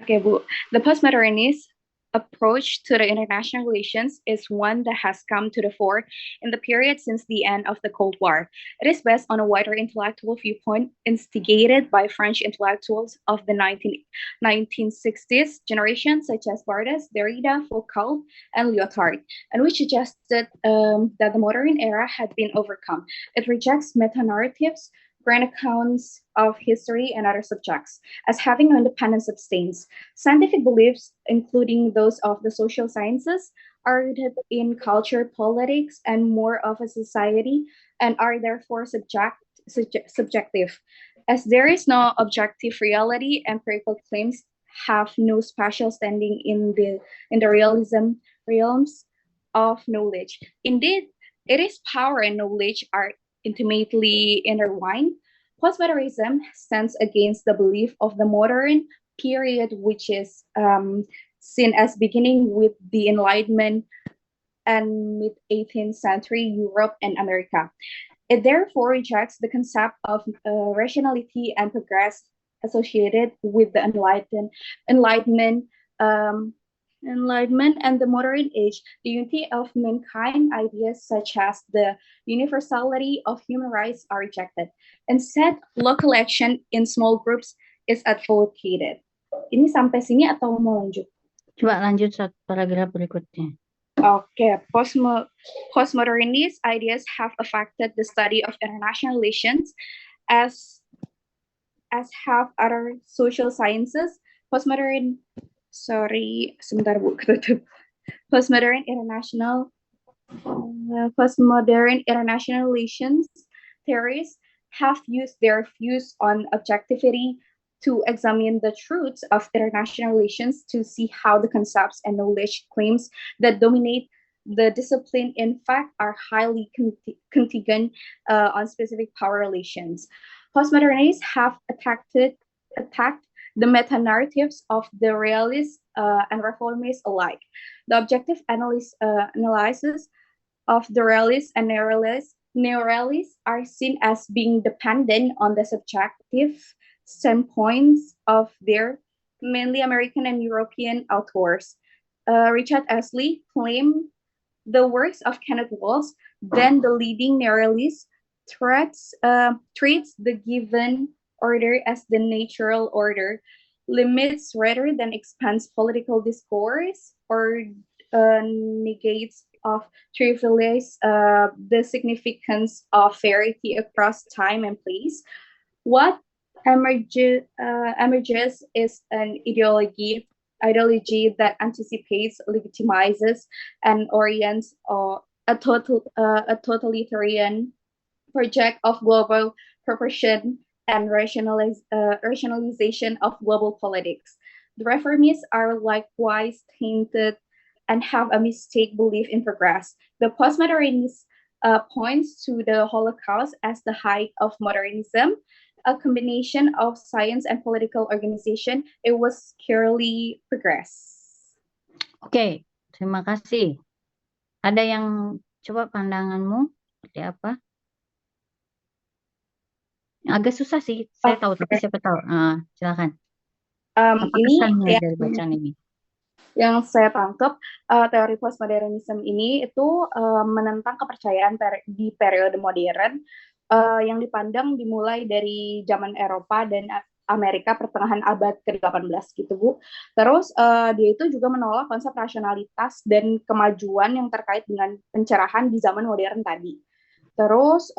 Speaker 13: Okay, Bu. The postmodernist approach to the international relations is one that has come to the fore in the period since the end of the Cold War. It is based on a wider intellectual viewpoint instigated by French intellectuals of the 1960s generation, such as Barthes, Derrida, Foucault, and Lyotard, and which suggested that the modern era had been overcome. It rejects meta-narratives, grand accounts of history and other subjects as having no independent substance. Scientific beliefs, including those of the social sciences, are rooted in culture, politics, and more of a society, and are therefore subjective. As there is no objective reality, empirical claims have no special standing in the realism realms of knowledge. Indeed, it is power and knowledge are intimately intertwined. Postmodernism stands against the belief of the modern period, which is seen as beginning with the Enlightenment and mid-18th century Europe and America. It therefore rejects the concept of rationality and progress associated with the Enlightenment and the modern age. The unity of mankind, ideas such as the universality of human rights are rejected. Instead, local action in small groups is advocated. Ini sampai sini atau mau lanjut?
Speaker 1: Coba lanjut satu paragraf berikutnya.
Speaker 13: Okay, postmodernist ideas have affected the study of international relations as have other social sciences. Postmodern international relations theories have used their views on objectivity to examine the truths of international relations to see how the concepts and knowledge claims that dominate the discipline in fact are highly contingent on specific power relations. Postmodernists have attacked the meta-narratives of the realists and reformists alike. The objective analysis of the realists and neorealists are seen as being dependent on the subjective standpoints of their mainly American and European authors. Richard Astley claimed the works of Kenneth Walsh, then the leading neorealist, treats the given order as the natural order, limits rather than expands political discourse, or negates of trivialize the significance of variety across time and place. What emerges is an ideology that anticipates, legitimizes, and orients a totalitarian project of global proportion and rationalization of global politics. The reformists are likewise tainted and have a mistake belief in progress. The postmodernists points to the Holocaust as the height of modernism, a combination of science and political organization. It was clearly progress.
Speaker 1: Oke, terima kasih. Ada yang coba pandanganmu seperti apa? Agak susah sih, saya tahu, tapi siapa tahu. Silakan. Apa
Speaker 13: Ini
Speaker 1: kesannya
Speaker 13: yang
Speaker 1: dari bacaan ini?
Speaker 13: yang saya tangkap, teori postmodernisme ini itu menentang kepercayaan di periode modern yang dipandang dimulai dari zaman Eropa dan Amerika pertengahan abad ke-18 gitu, Bu. Terus dia itu juga menolak konsep rasionalitas dan kemajuan yang terkait dengan pencerahan di zaman modern tadi. Terus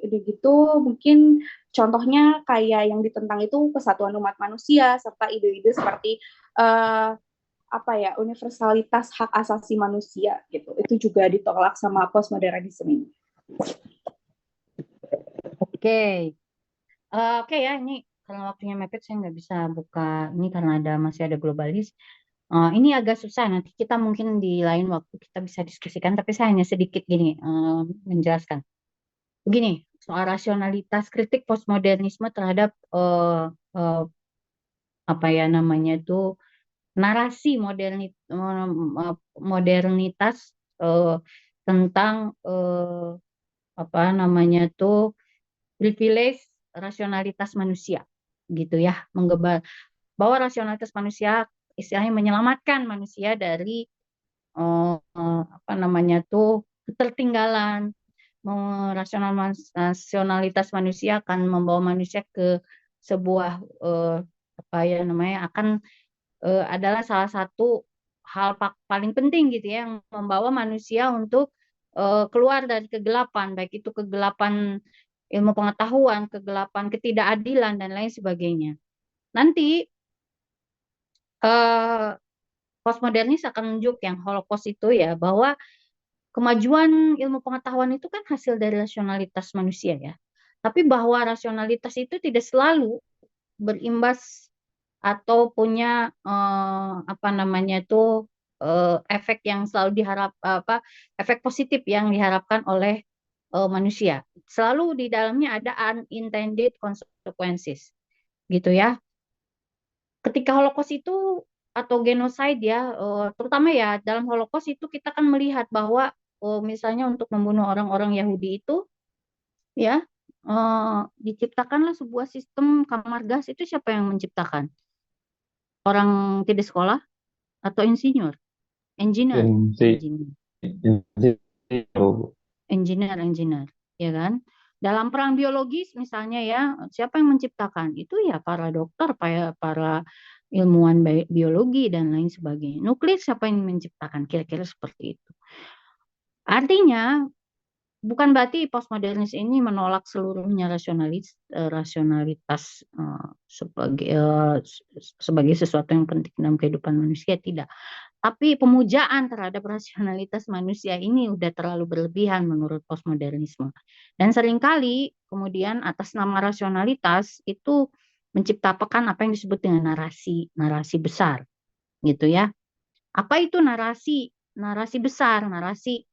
Speaker 13: begitu mungkin contohnya kayak yang ditentang itu kesatuan umat manusia serta ide-ide seperti universalitas hak asasi manusia gitu. Itu juga ditolak sama postmodernisme ini.
Speaker 1: Oke. Oke ya, ini karena waktunya mepet saya nggak bisa buka ini karena masih ada globalis. Ini agak susah, nanti kita mungkin di lain waktu kita bisa diskusikan, tapi saya hanya sedikit gini menjelaskan. Begini, soal rasionalitas kritik postmodernisme terhadap apa ya namanya itu narasi modernitas tentang apa namanya itu privilege rasionalitas manusia gitu ya, menggebal bahwa rasionalitas manusia istilahnya menyelamatkan manusia dari apa namanya tuh ketertinggalan. Rasionalitas manusia akan membawa manusia ke sebuah apa ya namanya akan adalah salah satu hal paling penting gitu ya, yang membawa manusia untuk keluar dari kegelapan, baik itu kegelapan ilmu pengetahuan, kegelapan ketidakadilan dan lain sebagainya. Nanti postmodernis akan menunjuk yang Holocaust itu ya, bahwa kemajuan ilmu pengetahuan itu kan hasil dari rasionalitas manusia ya. Tapi bahwa rasionalitas itu tidak selalu berimbas atau punya apa namanya itu efek yang selalu efek positif yang diharapkan oleh manusia. Selalu di dalamnya ada unintended consequences, gitu ya. Ketika Holocaust itu atau genocide ya, terutama ya dalam Holocaust itu kita kan melihat bahwa misalnya untuk membunuh orang-orang Yahudi itu ya diciptakanlah sebuah sistem kamar gas. Itu siapa yang menciptakan? Orang tidak sekolah atau insinyur? Engineer, ya kan? Dalam perang biologis misalnya ya, siapa yang menciptakan? Itu ya para dokter, para ilmuwan biologi dan lain sebagainya. Nuklir siapa yang menciptakan? Kira-kira seperti itu. Artinya bukan berarti postmodernis ini menolak seluruhnya rasionalitas sebagai sesuatu yang penting dalam kehidupan manusia, tidak. Tapi pemujaan terhadap rasionalitas manusia ini udah terlalu berlebihan menurut postmodernisme. Dan seringkali kemudian atas nama rasionalitas itu menciptakan apa yang disebut dengan narasi besar, gitu ya. Apa itu narasi? Narasi besar, narasi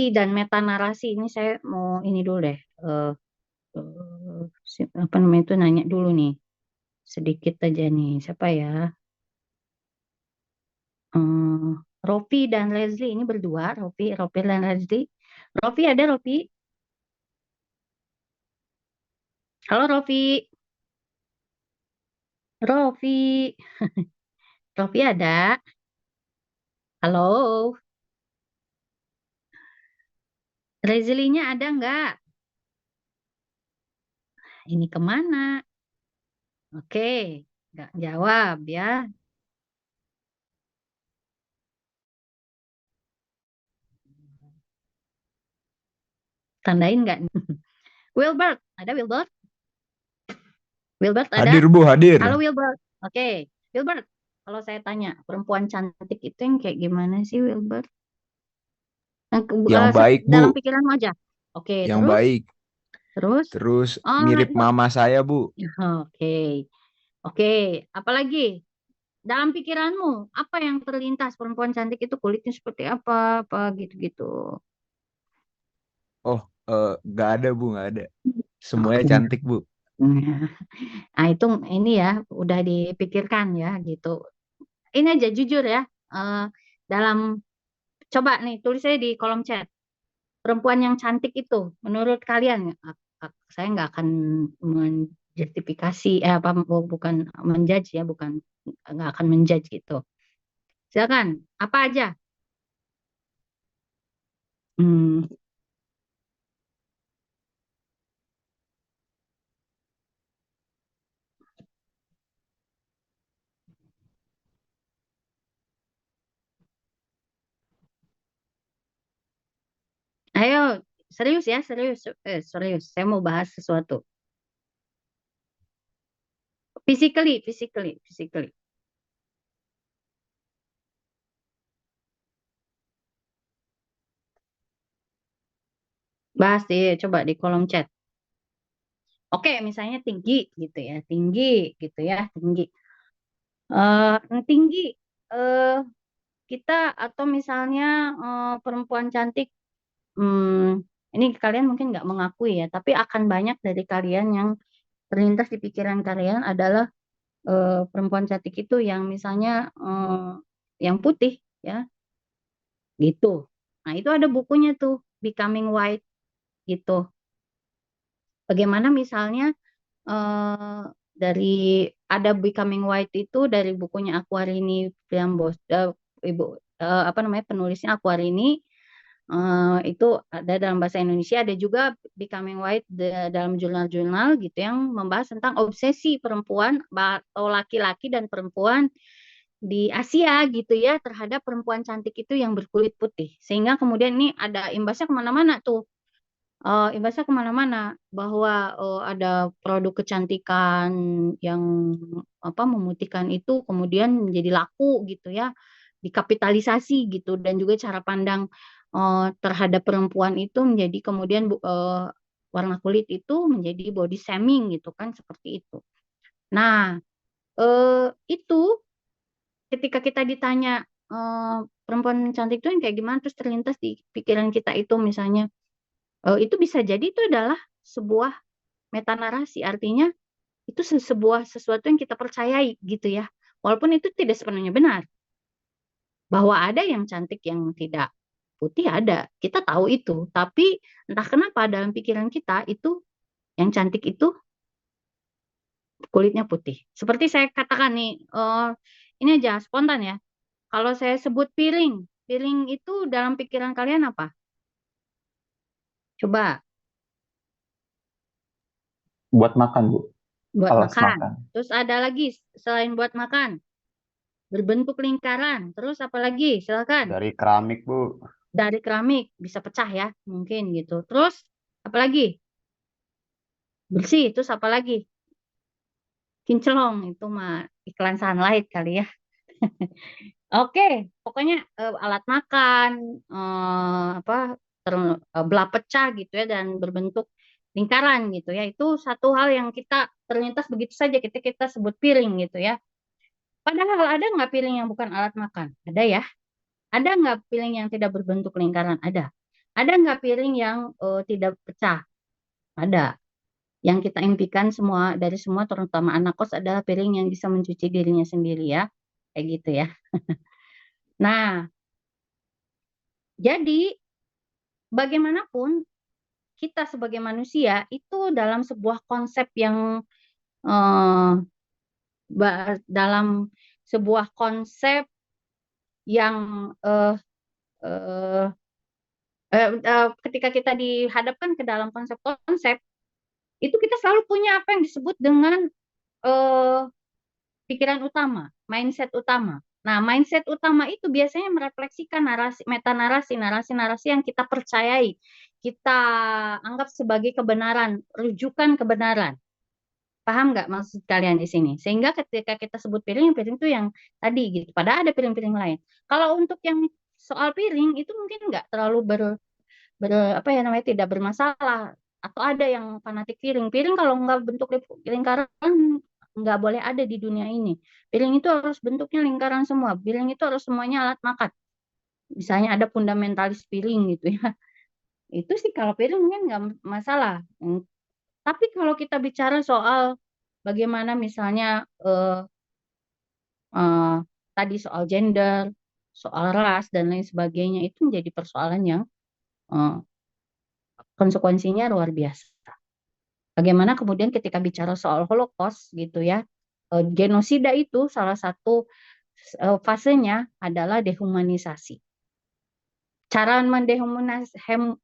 Speaker 1: dan metanarasi. Ini saya mau ini dulu deh. Apa namanya itu nanya dulu nih. Sedikit aja nih. Siapa ya? Rofi dan Leslie ini berdua. Rofi dan Leslie. Rofi ada Rofi? Halo Rofi. Rofi ada? Halo? Rezelinya ada nggak? Ini kemana? Oke, nggak jawab ya. Tandain nggak? Wilbert, ada Wilbert? Wilbert ada?
Speaker 14: Hadir Bu, hadir.
Speaker 1: Halo Wilbert. Oke, Wilbert. Kalau saya tanya, perempuan cantik itu yang kayak gimana sih Wilbert?
Speaker 14: Yang baik
Speaker 1: Dalam
Speaker 14: Bu,
Speaker 1: pikiranmu aja. Oke,
Speaker 14: yang
Speaker 1: terus?
Speaker 14: baik.
Speaker 1: Terus?
Speaker 14: Terus
Speaker 1: Oh,
Speaker 14: mirip
Speaker 1: itu.
Speaker 14: mama saya Bu.
Speaker 1: Oke. Oke, apalagi? Dalam pikiranmu, apa yang terlintas perempuan cantik itu kulitnya seperti apa gitu-gitu.
Speaker 14: Oh, nggak ada Bu, nggak ada. Semuanya cantik Bu.
Speaker 1: Nah, itu ini ya, udah dipikirkan ya gitu. Ini aja jujur ya, dalam coba nih tulis saya di kolom chat. Perempuan yang cantik itu, menurut kalian, saya nggak akan menjustifikasi, bukan menjudge ya, bukan nggak akan menjudge gitu. Silakan, apa aja? Ayo, serius ya, serius. Serius, saya mau bahas sesuatu. Physically. Bahas coba di kolom chat. Oke, misalnya tinggi gitu ya, tinggi gitu ya, tinggi. Tinggi kita atau misalnya perempuan cantik, ini kalian mungkin nggak mengakui ya, tapi akan banyak dari kalian yang terlintas di pikiran kalian adalah perempuan cantik itu yang misalnya yang putih ya, gitu. Nah, itu ada bukunya tuh, Becoming White gitu. Bagaimana misalnya dari ada Becoming White itu dari bukunya Aquarini Priambos, ibu apa namanya penulisnya Aquarini, itu ada dalam bahasa Indonesia, ada juga Becoming White dalam jurnal-jurnal gitu yang membahas tentang obsesi perempuan atau laki-laki dan perempuan di Asia gitu ya terhadap perempuan cantik itu yang berkulit putih, sehingga kemudian ini ada imbasnya kemana-mana tuh. Imbasnya kemana-mana bahwa ada produk kecantikan yang memutihkan itu kemudian menjadi laku gitu ya, dikapitalisasi gitu, dan juga cara pandang terhadap perempuan itu menjadi kemudian warna kulit itu menjadi body shaming gitu kan, seperti itu. Nah, itu ketika kita ditanya perempuan cantik itu yang kayak gimana, terus terlintas di pikiran kita itu misalnya itu bisa jadi itu adalah sebuah metanarasi, artinya itu sebuah sesuatu yang kita percayai gitu ya, walaupun itu tidak sepenuhnya benar, bahwa ada yang cantik yang tidak putih, ada, kita tahu itu, tapi entah kenapa dalam pikiran kita itu yang cantik itu kulitnya putih. Seperti saya katakan nih, ini aja spontan ya, kalau saya sebut piring, piring itu dalam pikiran kalian apa? Coba.
Speaker 15: Buat makan, Bu.
Speaker 1: Buat
Speaker 15: Alas
Speaker 1: makan.
Speaker 15: makan.
Speaker 1: Terus ada lagi selain buat makan, berbentuk lingkaran. Terus apa lagi? Silakan.
Speaker 15: Dari keramik, Bu.
Speaker 1: Dari keramik, bisa pecah ya, mungkin gitu. Terus apa lagi? Bersih. Terus apa lagi? Kinclong, itu mah iklan Sunlight kali ya. Oke, pokoknya alat makan, belah pecah gitu ya, dan berbentuk lingkaran gitu ya. Itu satu hal yang kita terlintas begitu saja kita sebut piring gitu ya. Padahal ada nggak piring yang bukan alat makan? Ada ya. Ada nggak piring yang tidak berbentuk lingkaran? Ada. Ada nggak piring yang tidak pecah? Ada. Yang kita impikan dari semua, terutama anak kos, adalah piring yang bisa mencuci dirinya sendiri ya. Kayak gitu ya. Nah, jadi bagaimanapun kita sebagai manusia itu dalam sebuah konsep yang dalam sebuah konsep yang ketika kita dihadapkan ke dalam konsep-konsep, itu kita selalu punya apa yang disebut dengan pikiran utama, mindset utama. Nah, mindset utama itu biasanya merefleksikan narasi, metanarasi, narasi-narasi yang kita percayai, kita anggap sebagai kebenaran, rujukan kebenaran. Paham nggak maksud kalian di sini? Sehingga ketika kita sebut piring, piring itu yang tadi gitu. Padahal ada piring-piring lain. Kalau untuk yang soal piring itu mungkin nggak terlalu apa ya namanya, tidak bermasalah. Atau ada yang fanatik piring. Piring kalau nggak bentuk lingkaran nggak boleh ada di dunia ini. Piring itu harus bentuknya lingkaran semua. Piring itu harus semuanya alat makan. Misalnya ada fundamentalis piring gitu ya. Itu sih kalau piring mungkin nggak masalah. Tapi kalau kita bicara soal bagaimana misalnya tadi soal gender, soal ras dan lain sebagainya, itu menjadi persoalan yang konsekuensinya luar biasa. Bagaimana kemudian ketika bicara soal Holocaust gitu ya, genosida itu salah satu fasenya adalah dehumanisasi. Cara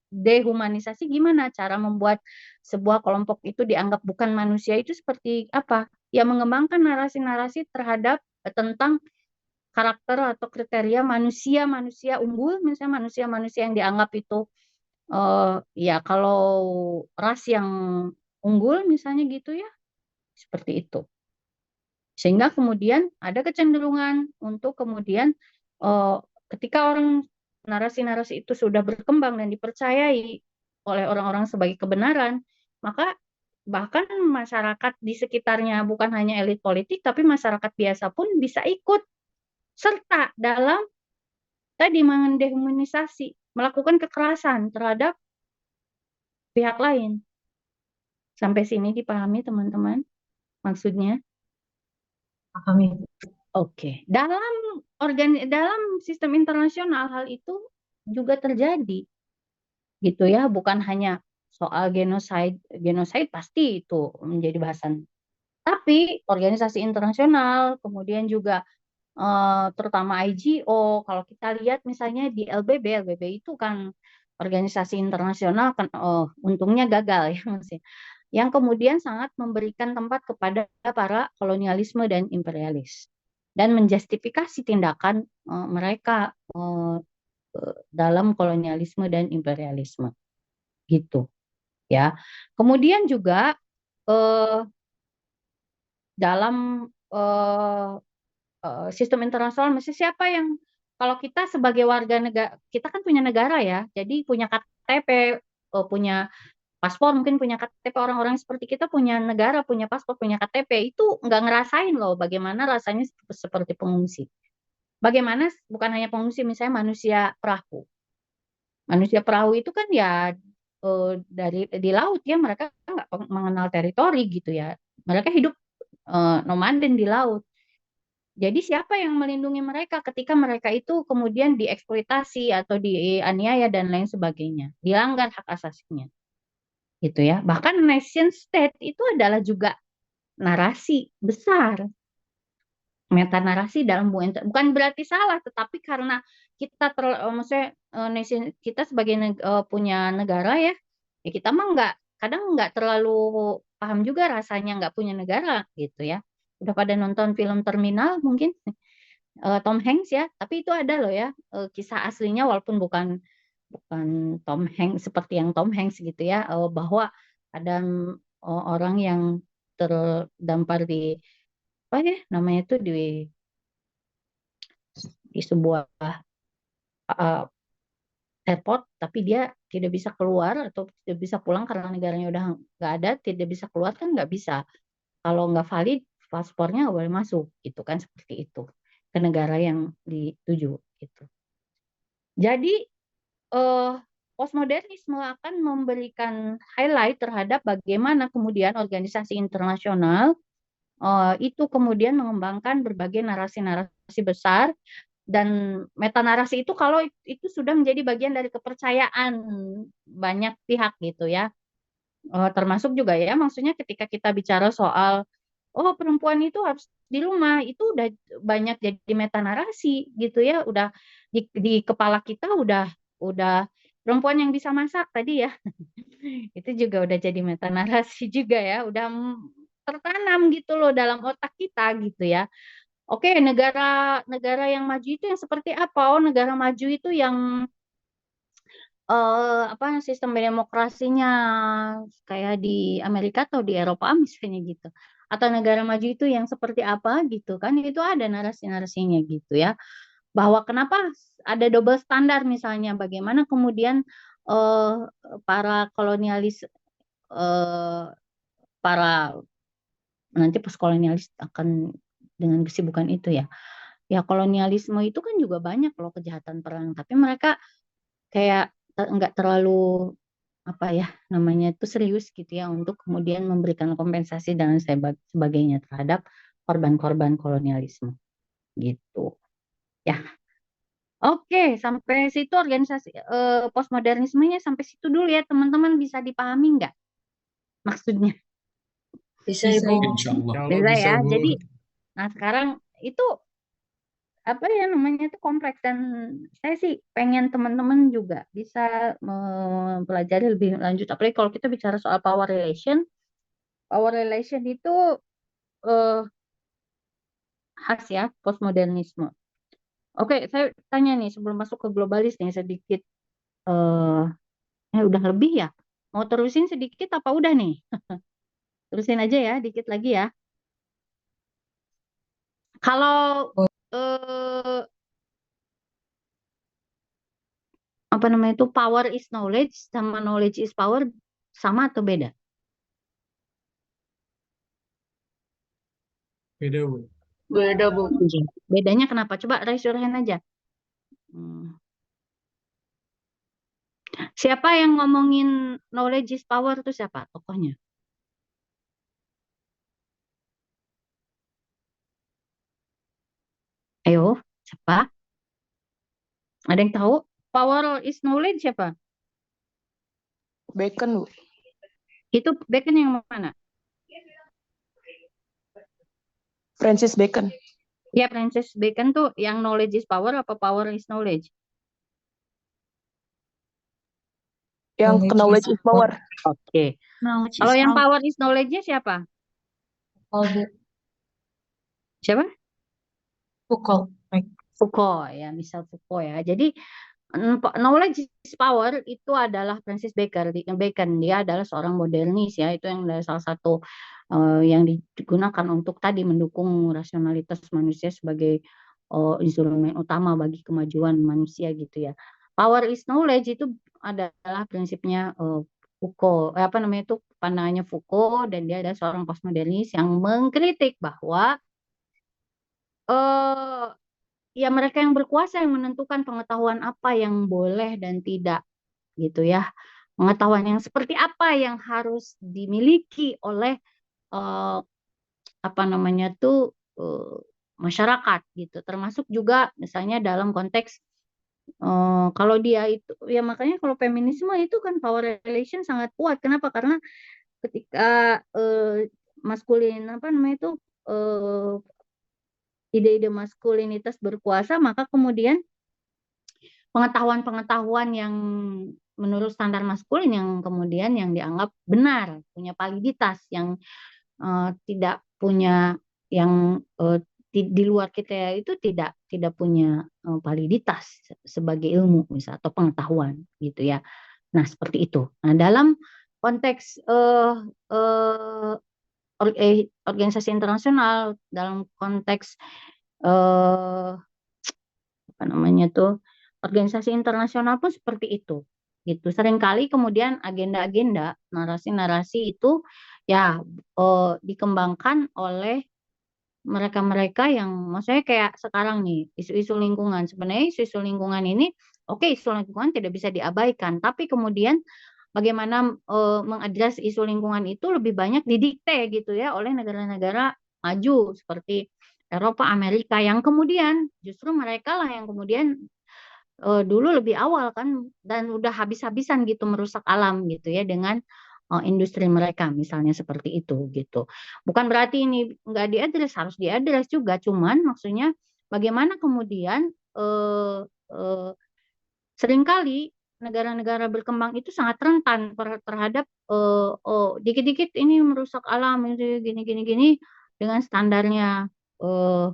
Speaker 1: dehumanisasi gimana? Cara membuat sebuah kelompok itu dianggap bukan manusia itu seperti apa? Ya mengembangkan narasi-narasi terhadap tentang karakter atau kriteria manusia-manusia unggul, misalnya manusia-manusia yang dianggap itu ya kalau ras yang unggul misalnya gitu ya, seperti itu. Sehingga kemudian ada kecenderungan untuk kemudian ketika narasi-narasi itu sudah berkembang dan dipercayai oleh orang-orang sebagai kebenaran, maka bahkan masyarakat di sekitarnya, bukan hanya elit politik, tapi masyarakat biasa pun bisa ikut serta dalam tadi mendehumanisasi, melakukan kekerasan terhadap pihak lain. Sampai sini dipahami teman-teman maksudnya?
Speaker 3: Pahami.
Speaker 1: Oke, dalam sistem internasional hal itu juga terjadi, gitu ya. Bukan hanya soal genosida pasti itu menjadi bahasan. Tapi organisasi internasional, kemudian juga terutama IGO, kalau kita lihat misalnya di LBB itu kan organisasi internasional kan, untungnya gagal ya maksudnya. Yang kemudian sangat memberikan tempat kepada para kolonialisme dan imperialis dan menjustifikasi tindakan mereka dalam kolonialisme dan imperialisme gitu ya. Kemudian juga dalam sistem internasional mesti siapa yang, kalau kita sebagai warga negara, kita kan punya negara ya, jadi punya KTP, punya paspor, mungkin punya KTP, orang-orang seperti kita punya negara, punya paspor, punya KTP, itu nggak ngerasain loh bagaimana rasanya seperti pengungsi. Bagaimana bukan hanya pengungsi, misalnya manusia perahu. Manusia perahu itu kan ya dari di laut ya, mereka nggak mengenal teritori gitu ya. Mereka hidup nomaden di laut. Jadi siapa yang melindungi mereka ketika mereka itu kemudian dieksploitasi atau dianiaya dan lain sebagainya, dilanggar hak asasinya, gitu ya. Bahkan nation state itu adalah juga narasi besar, meta narasi dalam bukan berarti salah, tetapi karena kita maksudnya nation, kita sebagai punya negara ya, ya kita mah kadang nggak terlalu paham juga rasanya nggak punya negara gitu ya. Udah pada nonton film Terminal mungkin, Tom Hanks ya, tapi itu ada loh ya kisah aslinya, walaupun bukan Tom Hanks seperti yang Tom Hanks gitu ya, bahwa ada orang yang terdampar di apa ya namanya itu di sebuah airport, tapi dia tidak bisa keluar atau tidak bisa pulang karena negaranya udah nggak ada, tidak bisa keluar kan nggak bisa, kalau nggak valid paspornya nggak boleh masuk, itu kan seperti itu ke negara yang dituju gitu. Jadi postmodernisme akan memberikan highlight terhadap bagaimana kemudian organisasi internasional itu kemudian mengembangkan berbagai narasi-narasi besar, dan metanarasi itu kalau itu sudah menjadi bagian dari kepercayaan banyak pihak gitu ya, termasuk juga ya maksudnya ketika kita bicara soal oh perempuan itu harus di rumah, itu udah banyak jadi meta narasi gitu ya, udah di kepala kita udah perempuan yang bisa masak tadi ya. Itu juga udah jadi meta narasi juga ya, udah tertanam gitu loh dalam otak kita gitu ya. Oke, negara yang maju itu yang seperti apa? Oh, negara maju itu yang apa sistem demokrasinya kayak di Amerika atau di Eropa misalnya gitu. Atau negara maju itu yang seperti apa gitu kan? Itu ada narasi-narasinya gitu ya. Bahwa kenapa ada double standar misalnya, bagaimana kemudian eh, para kolonialis para nanti postkolonialis akan dengan kesibukan itu ya. Ya kolonialisme itu kan juga banyak loh kejahatan perang, tapi mereka kayak nggak terlalu apa ya namanya itu serius gitu ya untuk kemudian memberikan kompensasi dan sebagainya terhadap korban-korban kolonialisme gitu ya. Oke, sampai situ organisasi postmodernismenya sampai situ dulu ya teman-teman, bisa dipahami nggak maksudnya?
Speaker 2: Bisa
Speaker 3: Bisa,
Speaker 2: Ibu.
Speaker 3: Ibu.
Speaker 11: Insya Allah
Speaker 1: Bisa
Speaker 11: bisa,
Speaker 1: ya.
Speaker 11: Bu.
Speaker 1: Jadi, nah sekarang itu apa ya namanya itu kompleks, dan saya sih pengen teman-teman juga bisa mempelajari lebih lanjut. Apalagi kalau kita bicara soal power relation itu eh, khas ya postmodernisme. Oke, saya tanya nih sebelum masuk ke globalis nih sedikit. Udah lebih ya? Mau terusin sedikit apa udah nih? Terusin aja ya, dikit lagi ya. Kalau eh, apa namanya itu power is knowledge sama knowledge is power sama atau beda?
Speaker 11: Beda, Bu.
Speaker 2: Beda Bu.
Speaker 1: Bedanya kenapa? Coba raise your hand aja. Siapa yang ngomongin knowledge is power itu siapa tokohnya? Ayo, siapa? Ada yang tahu? Power is knowledge siapa?
Speaker 6: Bacon, Bu.
Speaker 1: Itu Bacon yang mana?
Speaker 6: Francis Bacon.
Speaker 1: Ya, Francis Bacon tuh yang knowledge is power apa power is knowledge?
Speaker 6: Yang knowledge is power.
Speaker 1: Oke.
Speaker 9: Knowledge
Speaker 1: Kalau
Speaker 9: is
Speaker 1: yang
Speaker 9: power.
Speaker 1: power is knowledge-nya siapa? Siapa?
Speaker 3: Foucault.
Speaker 1: Foucault ya, misal Foucault ya. Jadi knowledge is power itu adalah Francis Bacon. Dia adalah seorang modernis ya. Itu yang salah satu yang digunakan untuk tadi mendukung rasionalitas manusia sebagai instrumen utama bagi kemajuan manusia gitu ya. Power is knowledge itu adalah prinsipnya Foucault. Apa namanya itu pandangannya Foucault, dan dia adalah seorang postmodernis yang mengkritik bahwa ya mereka yang berkuasa yang menentukan pengetahuan apa yang boleh dan tidak gitu ya. Pengetahuan yang seperti apa yang harus dimiliki oleh apa namanya tuh masyarakat gitu. Termasuk juga misalnya dalam konteks kalau dia itu ya, makanya kalau feminisme itu kan power relation sangat kuat. Kenapa? Karena ketika maskulin apa namanya itu ide-ide maskulinitas berkuasa, maka kemudian pengetahuan-pengetahuan yang menurut standar maskulin yang kemudian yang dianggap benar, punya validitas, yang tidak punya yang di luar kita itu tidak punya validitas sebagai ilmu misalnya atau pengetahuan gitu ya. Nah, seperti itu. Nah, dalam konteks organisasi internasional, dalam konteks apa namanya tuh organisasi internasional pun seperti itu gitu. Seringkali kemudian agenda-agenda, narasi-narasi itu ya dikembangkan oleh mereka-mereka yang maksudnya kayak sekarang nih isu-isu lingkungan. Sebenarnya isu-isu lingkungan ini oke, isu lingkungan tidak bisa diabaikan, tapi kemudian bagaimana mengadres isu lingkungan itu lebih banyak didikte gitu ya oleh negara-negara maju seperti Eropa, Amerika, yang kemudian justru mereka lah yang kemudian dulu lebih awal kan dan udah habis-habisan gitu merusak alam gitu ya dengan industri mereka, misalnya seperti itu gitu. Bukan berarti ini nggak diadres, harus diadres juga. Cuman maksudnya bagaimana kemudian seringkali negara-negara berkembang itu sangat rentan terhadap dikit-dikit ini merusak alam, ini gini dengan standarnya eh,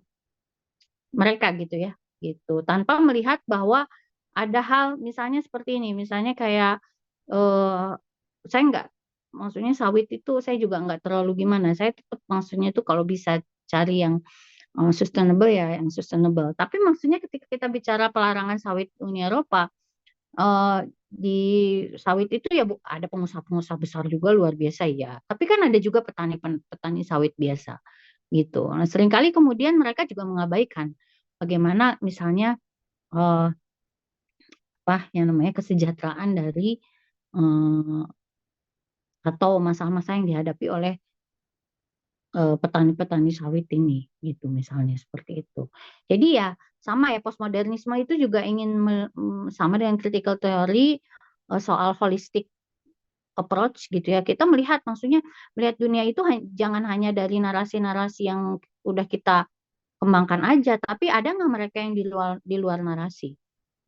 Speaker 1: mereka gitu ya, gitu. Tanpa melihat bahwa ada hal misalnya seperti ini, misalnya kayak saya nggak, maksudnya sawit itu saya juga nggak terlalu gimana. Saya tetap maksudnya itu kalau bisa cari yang sustainable ya, yang sustainable. Tapi maksudnya ketika kita bicara pelarangan sawit Uni Eropa, di sawit itu ya ada pengusaha-pengusaha besar juga luar biasa ya. Tapi kan ada juga petani sawit biasa gitu. Nah, seringkali kemudian mereka juga mengabaikan bagaimana misalnya eh, apa yang namanya kesejahteraan dari eh, atau masalah-masalah yang dihadapi oleh petani-petani sawit ini gitu misalnya seperti itu. Jadi ya sama ya, postmodernisme itu juga ingin sama dengan critical theory soal holistic approach gitu ya. Kita melihat maksudnya melihat dunia itu jangan hanya dari narasi-narasi yang udah kita kembangkan aja, tapi ada nggak mereka yang di luar narasi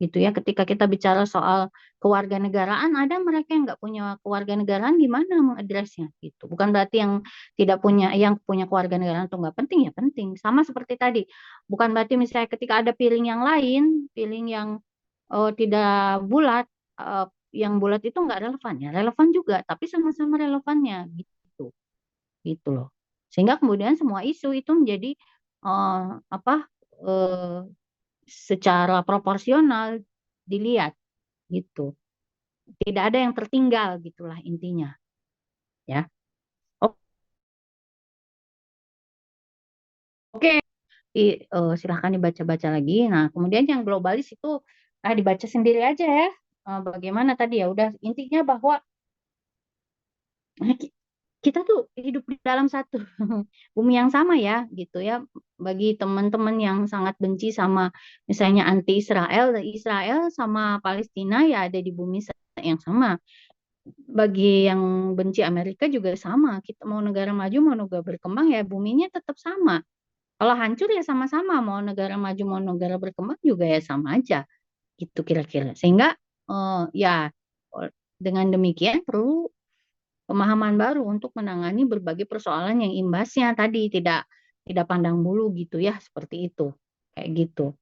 Speaker 1: gitu ya. Ketika kita bicara soal kewarganegaraan, ada mereka yang nggak punya kewarganegaraan, gimana mengadresnya gitu. Bukan berarti yang punya kewarganegaraan itu nggak penting, ya penting. Sama seperti tadi, bukan berarti misalnya ketika ada piring yang lain, piring yang tidak bulat, yang bulat itu nggak relevan ya, relevan juga, tapi sama-sama relevannya gitu, gitu loh. Sehingga kemudian semua isu itu menjadi apa secara proporsional dilihat gitu. Tidak ada yang tertinggal gitulah intinya ya. Oke, silahkan dibaca-baca lagi. Nah, kemudian yang globalis itu dibaca sendiri aja ya. Bagaimana tadi ya, udah intinya bahwa kita tuh hidup di dalam satu bumi yang sama ya gitu ya. Bagi teman-teman yang sangat benci sama misalnya anti Israel, Israel sama Palestina ya ada di bumi yang sama. Bagi yang benci Amerika juga sama. Kita mau negara maju mau negara berkembang ya buminya tetap sama. Kalau hancur ya sama-sama, mau negara maju mau negara berkembang juga ya sama aja gitu kira-kira. Sehingga ya dengan demikian perlu pemahaman baru untuk menangani berbagai persoalan yang imbasnya tadi tidak pandang bulu gitu ya, seperti itu. Kayak gitu.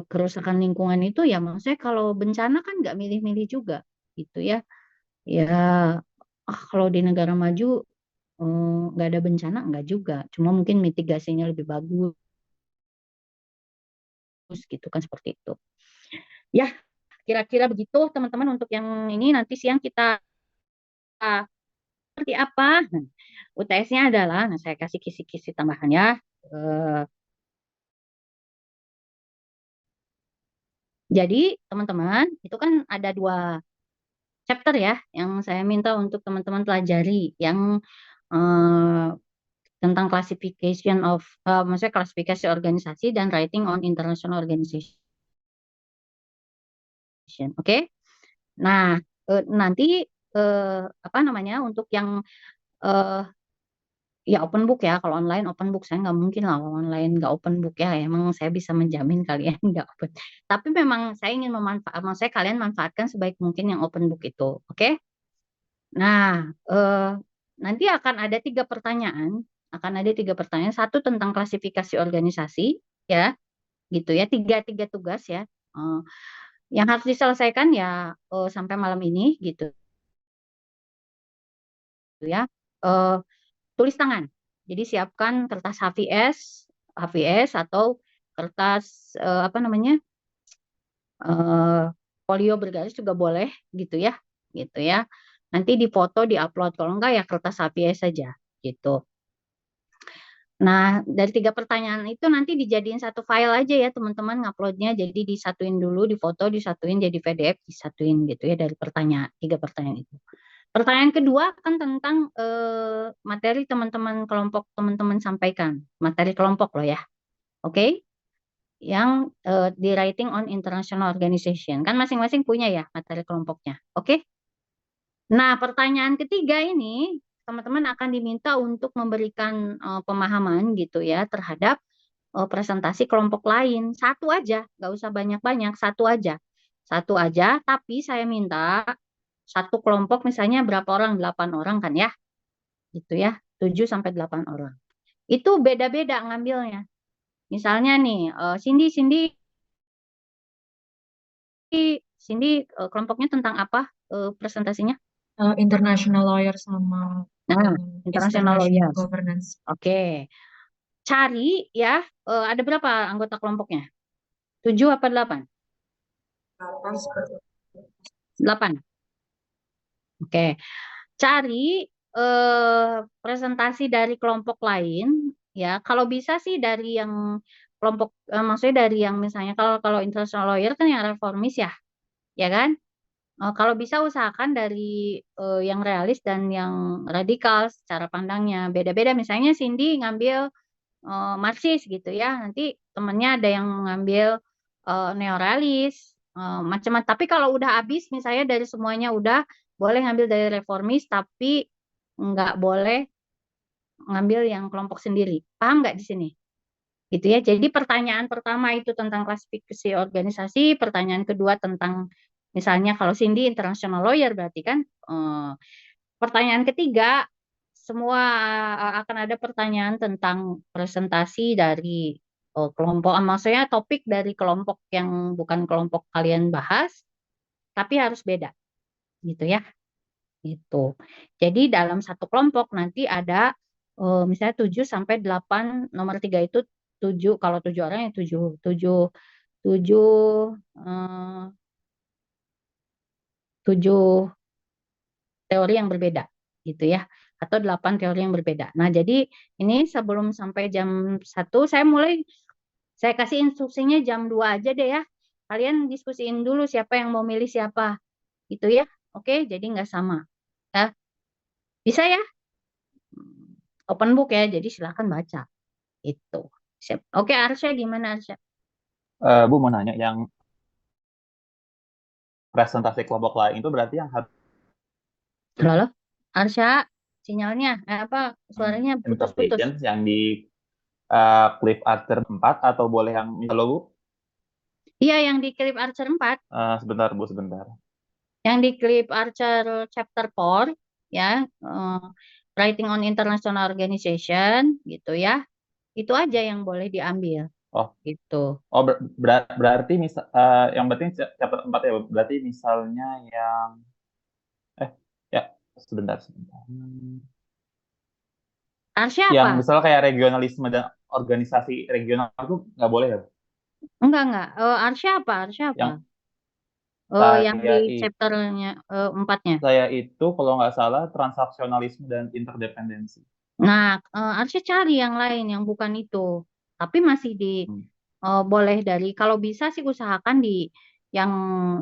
Speaker 1: Kerusakan lingkungan itu ya maksudnya kalau bencana kan nggak milih-milih juga gitu ya. Ya kalau di negara maju nggak ada bencana nggak juga. Cuma mungkin mitigasinya lebih bagus gitu kan seperti itu. Ya, kira-kira begitu teman-teman untuk yang ini nanti siang kita seperti apa? UTS-nya adalah, nah saya kasih kisi-kisi tambahan ya. Jadi teman-teman itu kan ada 2 chapter ya yang saya minta untuk teman-teman pelajari yang tentang classification of, maksudnya klasifikasi organisasi dan writing on international organization. Oke? Nah, nanti apa namanya untuk yang ya open book ya, kalau online open book saya nggak mungkin lah online nggak open book ya, emang saya bisa menjamin kalian nggak open. Tapi memang saya ingin maksudnya kalian manfaatkan sebaik mungkin yang open book itu, oke? Nah, nanti akan ada tiga pertanyaan, satu tentang klasifikasi organisasi ya, gitu ya, tiga tugas ya, yang harus diselesaikan ya sampai malam ini gitu ya. Tulis tangan. Jadi siapkan kertas HVS atau kertas apa namanya folio bergaris juga boleh gitu ya, gitu ya. Nanti difoto, diupload. Kalau enggak ya kertas HVS saja gitu. Nah, dari 3 pertanyaan itu nanti dijadiin satu file aja ya teman-teman nguploadnya. Jadi disatuin dulu, difoto, disatuin jadi PDF, disatuin gitu ya dari 3 pertanyaan itu. Pertanyaan kedua kan tentang materi teman-teman kelompok teman-teman sampaikan. Materi kelompok loh ya. Oke? Yang di writing on international organization. Kan masing-masing punya ya materi kelompoknya. Oke? Nah, pertanyaan ketiga ini teman-teman akan diminta untuk memberikan pemahaman gitu ya terhadap presentasi kelompok lain. Satu aja, nggak usah banyak-banyak, satu aja. Satu aja, tapi saya minta satu kelompok misalnya berapa orang? 8 orang kan ya? Gitu ya, 7 sampai 8 orang. Itu beda-beda ngambilnya. Misalnya nih, Cindy kelompoknya tentang apa presentasinya?
Speaker 3: International lawyer sama
Speaker 1: Nah, international
Speaker 3: international
Speaker 1: lawyers.
Speaker 3: governance.
Speaker 1: Oke. Cari ya, ada berapa anggota kelompoknya? 7 apa 8? 8. Oke. Cari presentasi dari kelompok lain ya. Kalau bisa sih dari yang kelompok maksudnya dari yang misalnya kalau international lawyer kan yang reformis ya kan? Kalau bisa usahakan dari yang realis dan yang radikal secara pandangnya beda-beda. Misalnya Cindy ngambil Marxis gitu ya, nanti temennya ada yang mengambil neorealis, macam-macam. Tapi kalau udah habis, misalnya dari semuanya udah boleh ngambil dari reformis, tapi nggak boleh ngambil yang kelompok sendiri. Paham nggak di sini? Gitu ya. Jadi pertanyaan pertama itu tentang klasifikasi organisasi, pertanyaan kedua tentang misalnya kalau Cindy international lawyer berarti kan pertanyaan ketiga semua akan ada pertanyaan tentang presentasi dari kelompok, maksudnya topik dari kelompok yang bukan kelompok kalian bahas, tapi harus beda, gitu ya. Gitu. Jadi dalam satu kelompok nanti ada misalnya 7 sampai 8, nomor 3 itu 7, kalau 7 orang ya 7 7 7 teori yang berbeda gitu ya, atau 8 teori yang berbeda. Nah, jadi ini sebelum sampai jam 1 saya kasih instruksinya jam 2 aja deh ya. Kalian diskusiin dulu siapa yang mau milih siapa gitu ya. Oke, jadi nggak sama. Ya. Bisa ya? Open book ya, jadi silakan baca. Itu. Siap. Oke, Arsya gimana Arsya?
Speaker 15: Bu mau nanya yang presentasi kelompok lain itu berarti yang harus
Speaker 1: Halo? Arsya, sinyalnya apa suaranya putus-putus.
Speaker 15: interpretation yang di Cliff Archer 4 atau boleh yang halo Bu?
Speaker 1: Iya, yang di Cliff Archer 4.
Speaker 15: Sebentar Bu, sebentar.
Speaker 1: Yang di Cliff Archer chapter 4 ya, writing on international organization gitu ya. Itu aja yang boleh diambil.
Speaker 15: Oh,
Speaker 1: gitu.
Speaker 15: Oh, berarti yang berarti chapter 4 ya, berarti misalnya yang ya sebentar.
Speaker 1: Arsya
Speaker 15: Yang
Speaker 1: apa?
Speaker 15: misalnya kayak regionalisme dan organisasi regional itu nggak boleh ya, Bu?
Speaker 1: Enggak. Arsya apa?
Speaker 15: Yang
Speaker 1: Yang di
Speaker 15: saya
Speaker 1: chapternya 4-nya.
Speaker 15: Saya itu kalau nggak salah transaksionalisme dan interdependensi.
Speaker 1: Nah, Arsya cari yang lain yang bukan itu. Tapi masih boleh dari kalau bisa sih usahakan yang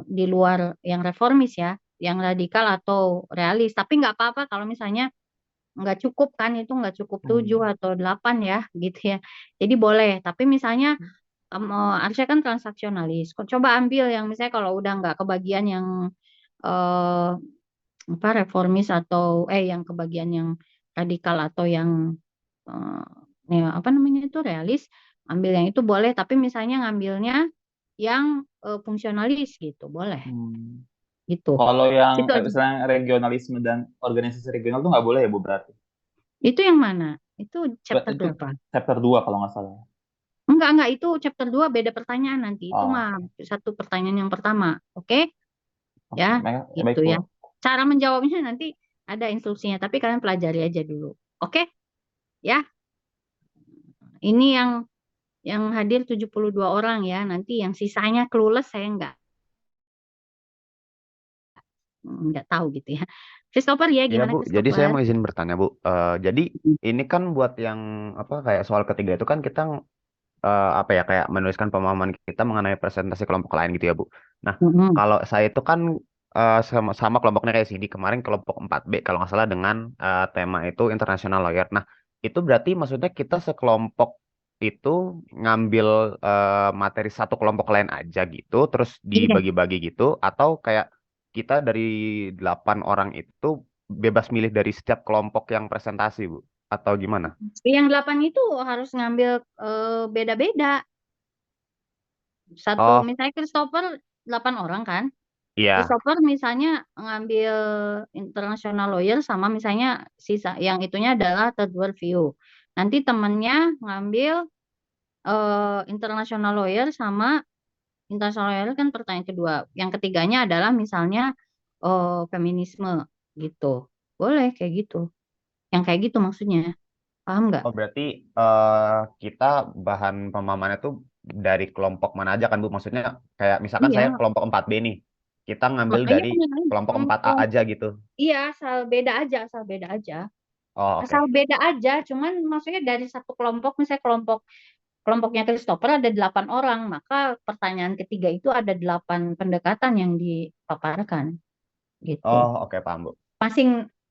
Speaker 1: di luar yang reformis ya, yang radikal atau realis. Tapi nggak apa-apa kalau misalnya nggak cukup kan, itu nggak cukup 7 atau 8 ya gitu ya. Jadi boleh. Tapi misalnya Arsya kan transaksionalis. Coba ambil yang misalnya kalau udah nggak kebagian yang reformis atau yang kebagian yang radikal atau yang apa namanya itu realis, ambil yang itu boleh. Tapi misalnya ngambilnya yang fungsionalis gitu, boleh. Gitu.
Speaker 15: Kalau yang
Speaker 1: Itu aja.
Speaker 15: misalnya regionalisme dan organisasi regional itu nggak boleh ya Bu berarti?
Speaker 1: Itu yang mana? Itu chapter
Speaker 15: Itu
Speaker 1: berapa?
Speaker 15: chapter 2 kalau nggak salah.
Speaker 1: Enggak, itu chapter 2 beda pertanyaan nanti. Itu mah satu pertanyaan yang pertama. Oke? Ya, gitu
Speaker 15: baik,
Speaker 1: ya.
Speaker 15: Bu.
Speaker 1: Cara menjawabnya nanti ada instruksinya, tapi kalian pelajari aja dulu. Oke? Ya. Ini yang hadir 72 orang ya. Nanti yang sisanya clueless saya nggak tahu gitu ya. Christopher ya,
Speaker 16: Iya
Speaker 1: gimana
Speaker 16: Bu, jadi saya mau
Speaker 1: Christopher?
Speaker 16: izin bertanya Bu. Jadi ini kan buat yang apa kayak soal ketiga itu kan kita apa ya kayak menuliskan pemahaman kita mengenai presentasi kelompok lain gitu ya Bu. Nah, kalau saya itu kan sama kelompoknya kayak sini kemarin kelompok 4B kalau nggak salah dengan tema itu international lawyer. Nah, itu berarti maksudnya kita sekelompok itu ngambil materi satu kelompok lain aja gitu, terus dibagi-bagi gitu, atau kayak kita dari 8 orang itu bebas milih dari setiap kelompok yang presentasi, Bu? Atau gimana?
Speaker 1: Yang 8 itu harus ngambil beda-beda. Satu,
Speaker 16: Oh,
Speaker 1: misalnya Christopher 8 orang kan.
Speaker 16: iya.
Speaker 1: Christopher misalnya ngambil international lawyer sama misalnya sisa yang itunya adalah third world view. Nanti temennya ngambil international lawyer sama international lawyer kan pertanyaan kedua. Yang ketiganya adalah misalnya feminisme gitu. Boleh kayak gitu. Yang kayak gitu maksudnya. Paham nggak?
Speaker 16: Oh, berarti kita bahan pemahamannya tuh dari kelompok mana aja kan, Bu? Maksudnya kayak misalkan
Speaker 1: Iya,
Speaker 16: saya kelompok 4B nih. Kita ngambil
Speaker 1: makanya
Speaker 16: dari
Speaker 1: beneran.
Speaker 16: kelompok 4A aja gitu.
Speaker 1: Iya, asal beda aja, asal beda aja.
Speaker 16: Oh, oke.
Speaker 1: Asal beda aja, cuman maksudnya dari satu kelompok, misalnya kelompoknya Christopher ada 8 orang, maka pertanyaan ketiga itu ada 8 pendekatan yang dipaparkan gitu.
Speaker 16: Oh, oke, paham, Bu.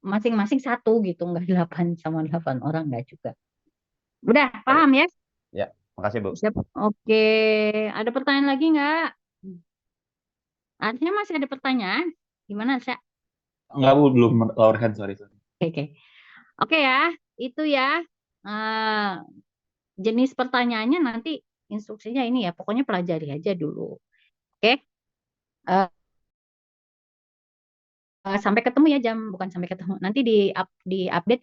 Speaker 1: Masing-masing satu gitu, nggak 8 sama 8 orang nggak juga. Udah, paham ya?
Speaker 16: Ya, makasih, Bu.
Speaker 1: Siap. Oke, ada pertanyaan lagi nggak? Artinya masih ada pertanyaan? Gimana, Sya?
Speaker 15: Enggak, Bu, belum lower hand, sorry.
Speaker 1: Oke. Oke ya, itu ya. Jenis pertanyaannya nanti instruksinya ini ya, pokoknya pelajari aja dulu. Oke. Sampai ketemu ya bukan sampai ketemu. Nanti di update ya.